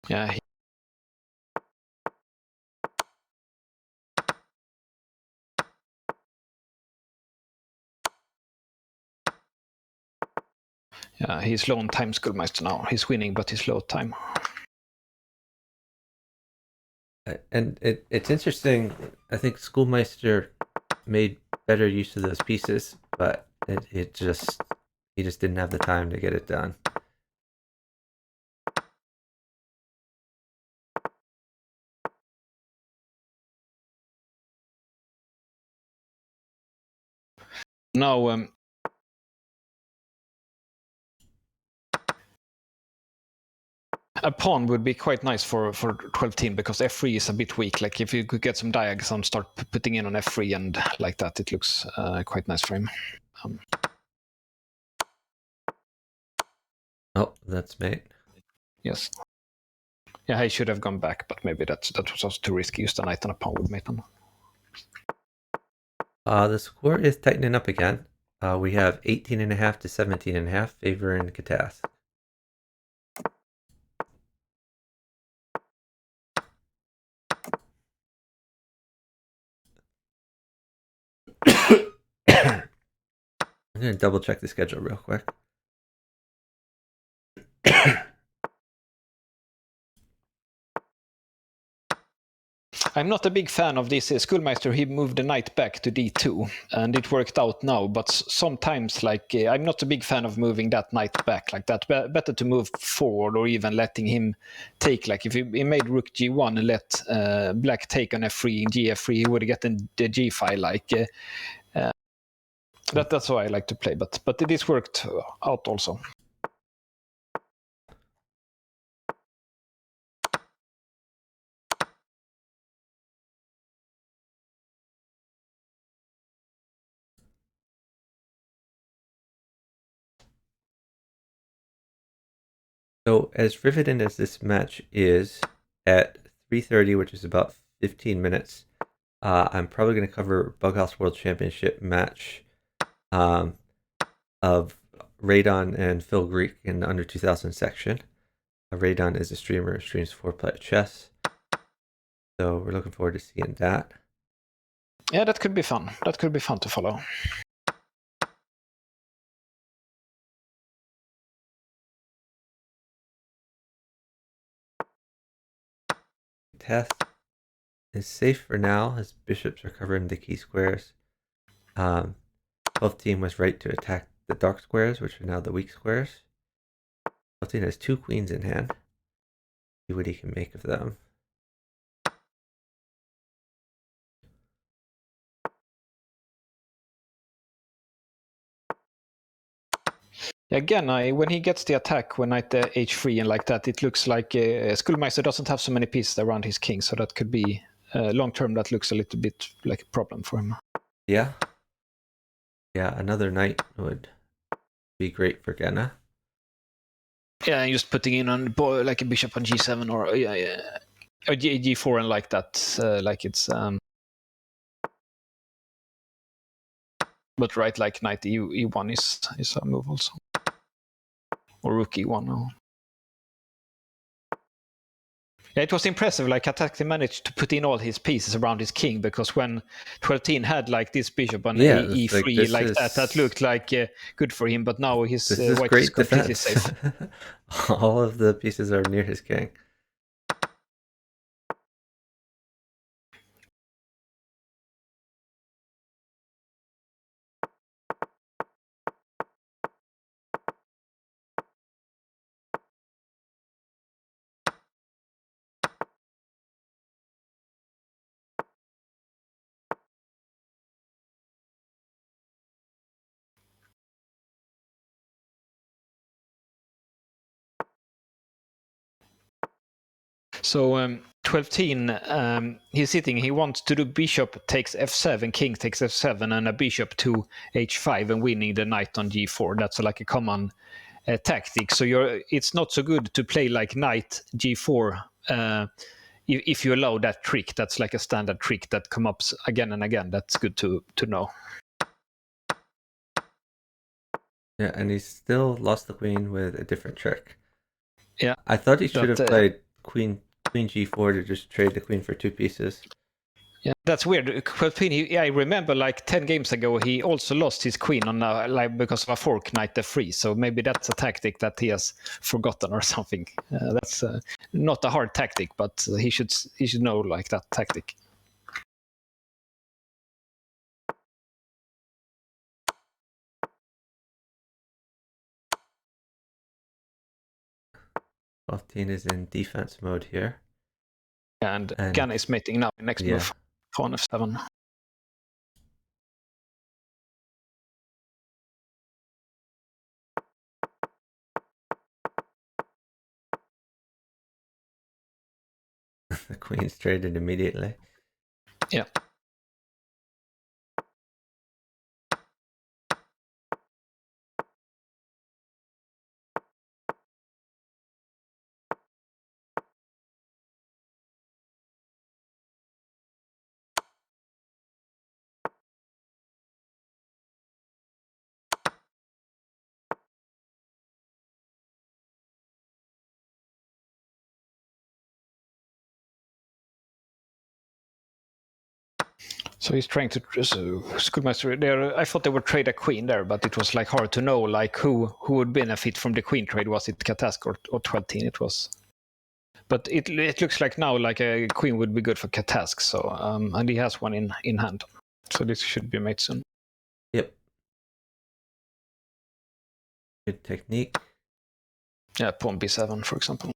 Speaker 2: Yeah. Yeah, he's low on time, Schoolmeister now. He's winning, but he's low time.
Speaker 1: And it's interesting. I think Schoolmeister made better use of those pieces, but he just didn't have the time to get it done.
Speaker 2: Now, A pawn would be quite nice for 12-10 because f3 is a bit weak. Like if you could get some diags and start putting in on f3 and like that, it looks quite nice for him.
Speaker 1: Oh, that's mate.
Speaker 2: Yes. Yeah, he should have gone back, but maybe that was also too risky. Use the knight and a pawn with mate on.
Speaker 1: The score is tightening up again. We have 18.5 to 17.5 favoring Katas. I'm going to double check the schedule real quick.
Speaker 2: I'm not a big fan of this. Schoolmeister, he moved the knight back to d2, and it worked out now. But sometimes, like, I'm not a big fan of moving that knight back like that. Better to move forward, or even letting him take. Like, if he made rook g1 and let black take on f3 and gf3, he would get the g file. Like, that's how I like to play. But this worked out also.
Speaker 1: So as riveting as this match is, at 3:30, which is about 15 minutes, I'm probably going to cover Bughouse World Championship match of Radon and Phil Greek in the under 2000 section. Radon is a streamer who streams 4-player chess. So we're looking forward to seeing that.
Speaker 2: Yeah, that could be fun. That could be fun to follow.
Speaker 1: Test is safe for now. His bishops are covering the key squares. 12th team was right to attack the dark squares, which are now the weak squares. 12th team has 2 queens in hand. See what he can make of them.
Speaker 2: Again, when he gets the attack, when knight h3 and like that, it looks like Schoolmeister doesn't have so many pieces around his king, so that could be long term. That looks a little bit like a problem for him.
Speaker 1: Yeah. Yeah, another knight would be great for Genna.
Speaker 2: Yeah, and just putting in on like a bishop on g7 or or g4 and like that, like it's. But right, like knight e1 is a move also, or rook e1. No. Yeah, it was impressive. Like Katakti managed to put in all his pieces around his king, because when 12-10 had like this bishop on e3 like that looked like good for him. But now his white is completely safe.
Speaker 1: All of the pieces are near his king.
Speaker 2: So 12-10, he's sitting. He wants to do bishop takes f7, king takes f7, and a bishop to h5, and winning the knight on g4. That's like a common tactic. So it's not so good to play like knight g4 if you allow that trick. That's like a standard trick that comes up again and again. That's good to know.
Speaker 1: Yeah, and he still lost the queen with a different trick.
Speaker 2: Yeah,
Speaker 1: I thought he should have played queen g4 to just trade the queen for 2 pieces.
Speaker 2: Yeah, that's weird. I remember like 10 games ago, he also lost his queen on like because of a fork knight f3. So maybe that's a tactic that he has forgotten or something. That's not a hard tactic, but he should know like that tactic.
Speaker 1: Teen is in defense mode here.
Speaker 2: And Ganna is mating now. Next move, pawn f7.
Speaker 1: The queen's traded immediately.
Speaker 2: Yeah. So he's trying to schoolmaster there. I thought they would trade a queen there, but it was like hard to know like who would benefit from the queen trade. Was it Katask or 12? It was, but it looks like now like a queen would be good for Katask. So and he has one in hand, so this should be made soon.
Speaker 1: Yep. Good technique.
Speaker 2: Yeah, pawn b7 for example.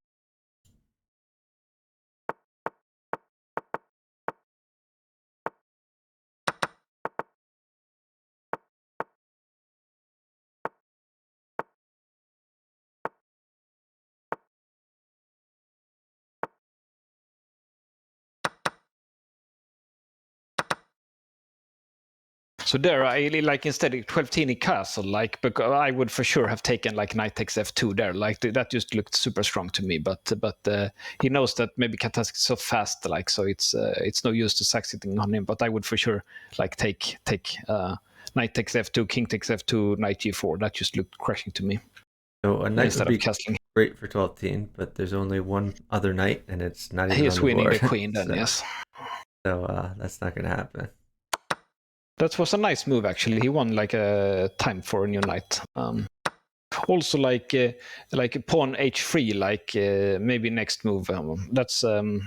Speaker 2: So there, I like instead of 12 castle, like because I would for sure have taken like knight takes f2 there, like that just looked super strong to me. But he knows that maybe Katask is so fast, like so it's no use to succeeding on him. But I would for sure like take knight takes f2, king takes f2, knight g4. That just looked crashing to me.
Speaker 1: So a knight
Speaker 2: Instead
Speaker 1: would
Speaker 2: of
Speaker 1: be
Speaker 2: castling,
Speaker 1: great for 12, but there's only one other knight, and it's not even
Speaker 2: he
Speaker 1: on
Speaker 2: is
Speaker 1: the
Speaker 2: winning
Speaker 1: board.
Speaker 2: the queen. Then
Speaker 1: So,
Speaker 2: yes,
Speaker 1: that's not going to happen.
Speaker 2: that was a nice move actually. He won like a time for a new knight. Also like pawn h3, like maybe next move. That's the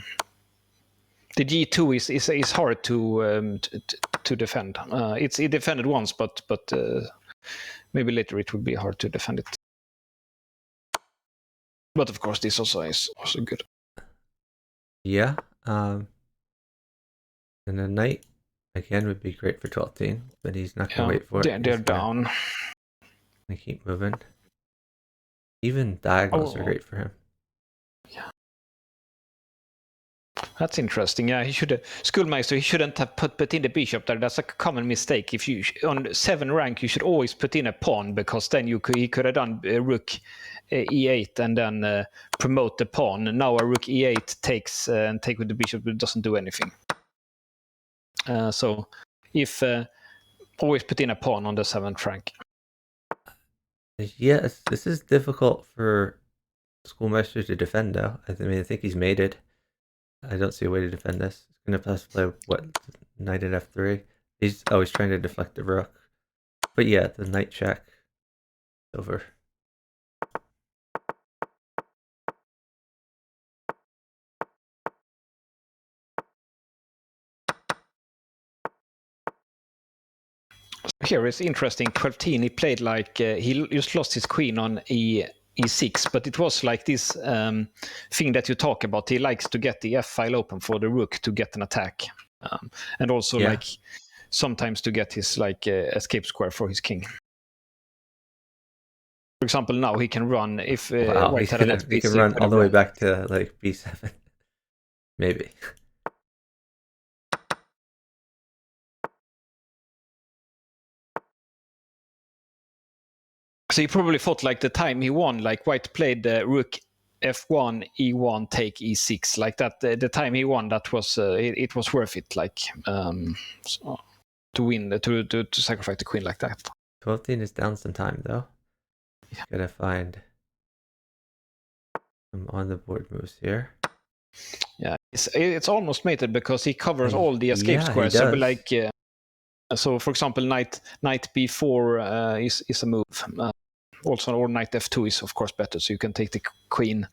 Speaker 2: g2 is hard to defend. It defended once, but maybe later it would be hard to defend it. But of course, this also is also good.
Speaker 1: Yeah. And a knight again would be great for 12, but he's not going to wait for it.
Speaker 2: They're down.
Speaker 1: Gonna keep moving. Even diagonals are great for him.
Speaker 2: Yeah. That's interesting. Yeah, he should Schoolmeister. He shouldn't have put in the bishop there. That's a common mistake. If you on 7 rank, you should always put in a pawn because then he could have done rook e8 and then promote the pawn. Now a rook e8 takes and take with the bishop, but it doesn't do anything. So if always put in a pawn on the 7th rank.
Speaker 1: Yes, this is difficult for Schoolmeister to defend, though. I mean, I think he's mated. I don't see a way to defend this. He's going to have to play, what, knight at f3? He's trying to deflect the rook. But yeah, the knight check is over.
Speaker 2: Here is interesting. 12, he played like he just lost his queen on e6, but it was like this thing that you talk about. He likes to get the f file open for the rook to get an attack, and also like sometimes to get his like escape square for his king. For example, now he can run if
Speaker 1: Wow,
Speaker 2: white had let
Speaker 1: he can run all the way back to like b7, maybe.
Speaker 2: So he probably thought like the time he won, like white played rook f1, e1, take e6, like that. The time he won, that was it was worth it, like so, to win, to sacrifice the queen like that.
Speaker 1: 12 is down some time though. He's gotta find some on the board moves here.
Speaker 2: Yeah, it's almost mated because he covers all the escape squares.
Speaker 1: He does.
Speaker 2: So like, so for example, knight b4 is a move. Also, or knight f2 is of course better, so you can take the queen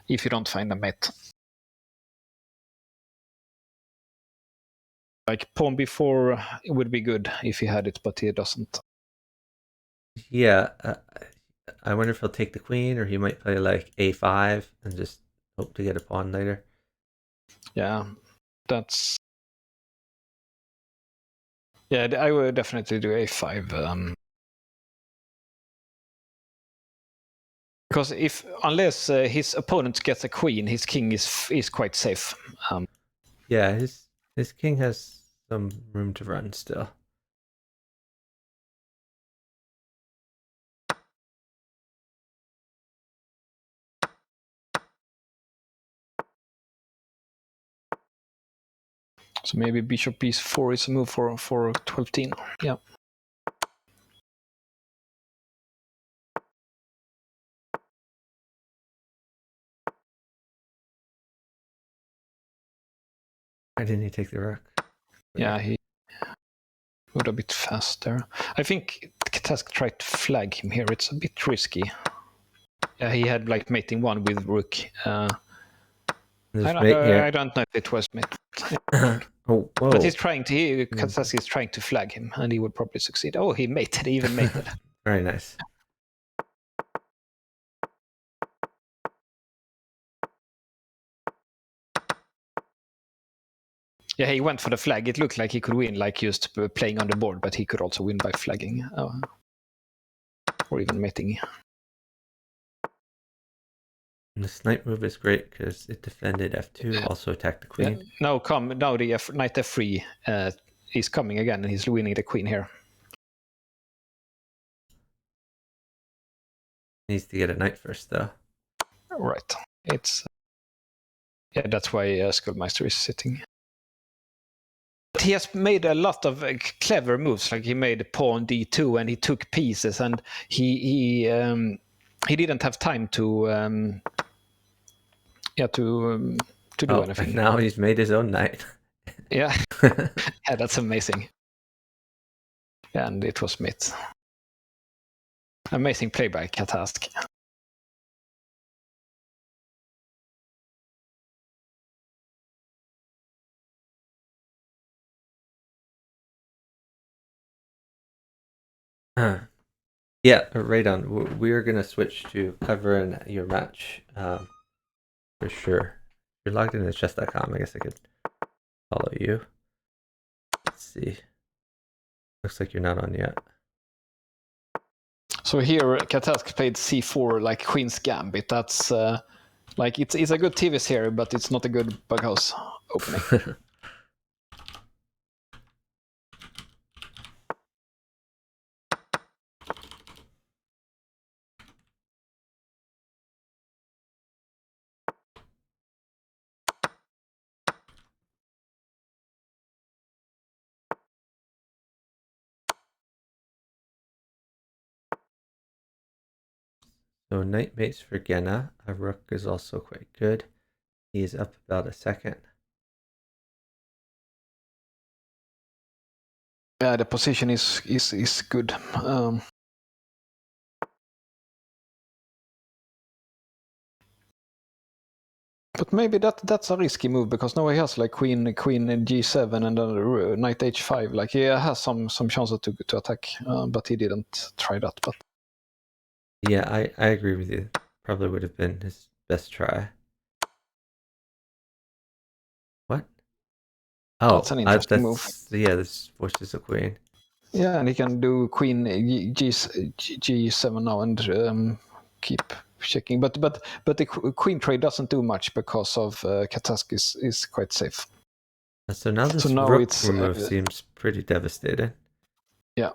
Speaker 2: if you don't find a mate. Like pawn b4 would be good if he had it, but he doesn't.
Speaker 1: Yeah, I wonder if he'll take the queen, or he might play like a5 and just hope to get a pawn later.
Speaker 2: Yeah, that's. Yeah, I would definitely do a5. Because unless his opponent gets a queen, his king is quite safe.
Speaker 1: Yeah, his king has some room to run still.
Speaker 2: So maybe bishop b4 is a move for 12-10. Yeah.
Speaker 1: Why didn't he take the rook?
Speaker 2: Yeah, he moved a bit faster. I think Katask tried to flag him here. It's a bit risky. Yeah, he had like mating 1 with rook.
Speaker 1: There's mate here.
Speaker 2: I don't know if it was mate.
Speaker 1: Oh, whoa.
Speaker 2: But Katask is trying to flag him, and he would probably succeed. Oh, he mated. He even mated.
Speaker 1: Very nice.
Speaker 2: Yeah, he went for the flag. It looked like he could win, like just playing on the board, but he could also win by flagging. Or even mating.
Speaker 1: And the snipe move is great because it defended f2, also attacked the queen.
Speaker 2: Yeah. Now the knight f3 is coming again, and he's winning the queen here.
Speaker 1: Needs to get a knight first, though.
Speaker 2: Right. That's why Skullmeister is sitting. But he has made a lot of clever moves. Like he made pawn d2, and he took pieces, and he didn't have time to do anything.
Speaker 1: And now he's made his own knight.
Speaker 2: Yeah. Yeah, that's amazing. And it was mate. Amazing play by Katask.
Speaker 1: Yeah, right on. We're going to switch to covering your match for sure. If you're logged into chess.com, I guess I could follow you. Let's see. Looks like you're not on yet.
Speaker 2: So here, Katask played c4 like Queen's Gambit. That's like it's a good TV series, but it's not a good bughouse opening.
Speaker 1: So knight mates for Genna. A rook is also quite good. He's up about a second.
Speaker 2: Yeah, the position is good. But maybe that's a risky move, because now he has like queen g7 and then knight h5. Like he has some chances to attack, but he didn't try that. But
Speaker 1: Yeah, I agree with you. Probably would have been his best try. What? Oh,
Speaker 2: that's an interesting move.
Speaker 1: Yeah, this forces a queen.
Speaker 2: Yeah, and he can do queen g7 now and keep checking. But the queen trade doesn't do much because of Katask is quite safe.
Speaker 1: So now this rook remove seems pretty devastating.
Speaker 2: Yeah.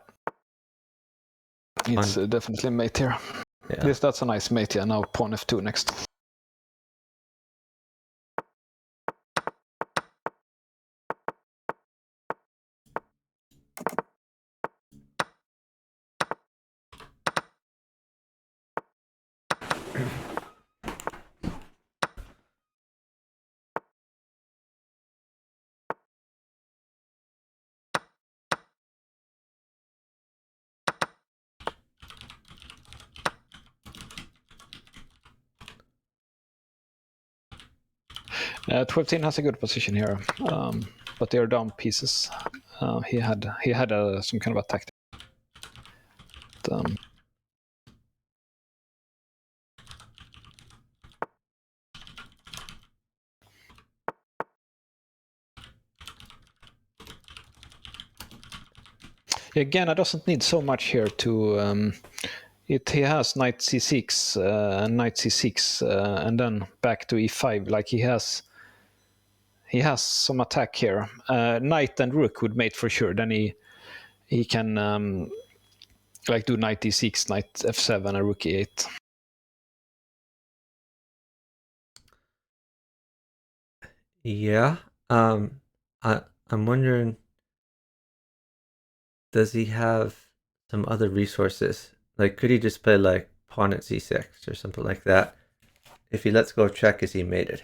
Speaker 2: It's definitely a mate here.
Speaker 1: Yeah.
Speaker 2: At least that's a nice mate. Yeah, now pawn f2 next. Twelve-10 has a good position here, but they are down pieces. He had some kind of a tactic. Again, I doesn't need so much here to He has knight c6 and knight c6 and then back to e5. Like he has some attack here. Knight and rook would mate for sure. Then he can like do knight e6, knight f7, and rook e8.
Speaker 1: Yeah. I'm wondering, does he have some other resources? Like, could he just play like pawn at c6 or something like that? If he lets go of check, is he mated?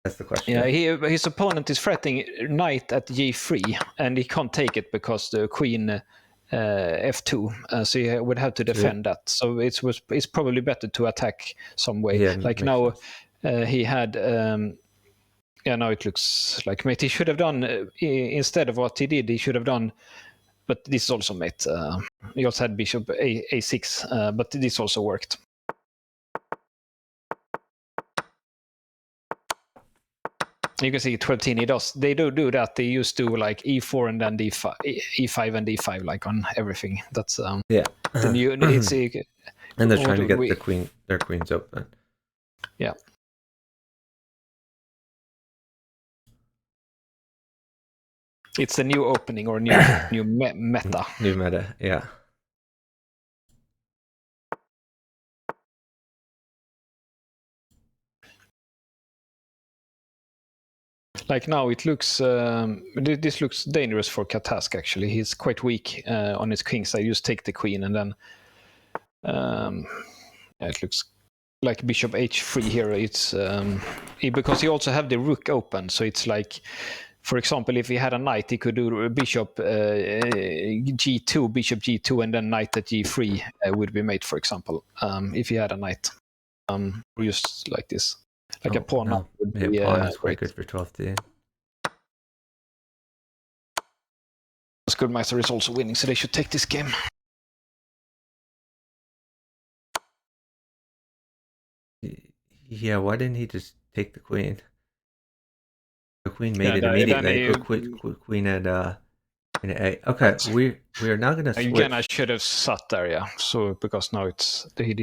Speaker 1: That's the question.
Speaker 2: Yeah, his opponent is threatening knight at g3, and he can't take it because the queen f2. So he would have to defend that. So it's probably better to attack some way.
Speaker 1: Yeah,
Speaker 2: like now, he had. Now it looks like mate. He should have done instead of what he did. He should have done. But this is also mate. He also had bishop a6, but this also worked. You can see 12-10. They do that. They used to like e4 and then e5 and d5 like on everything. That's
Speaker 1: yeah.
Speaker 2: the new. It's
Speaker 1: and they're trying to get their queens open.
Speaker 2: Yeah. It's the new opening or new meta.
Speaker 1: New meta, yeah.
Speaker 2: Like now it looks, this looks dangerous for Katask actually. He's quite weak on his king side. Just take the queen and then it looks like bishop h3 here. It's because he also have the rook open, so it's like, for example, if he had a knight, he could do bishop g2, bishop g2, and then knight at g3 would be mate, for example, if he had a knight. Just like this. Like a pawn up would be
Speaker 1: pawn is quite good for 12-10.
Speaker 2: Schoolmeister is also winning, so they should take this game.
Speaker 1: Yeah, why didn't he just take the queen? The queen made it immediately. Queen at a. Okay, we are now gonna switch.
Speaker 2: Again, I should have sat there, yeah. So because now he did.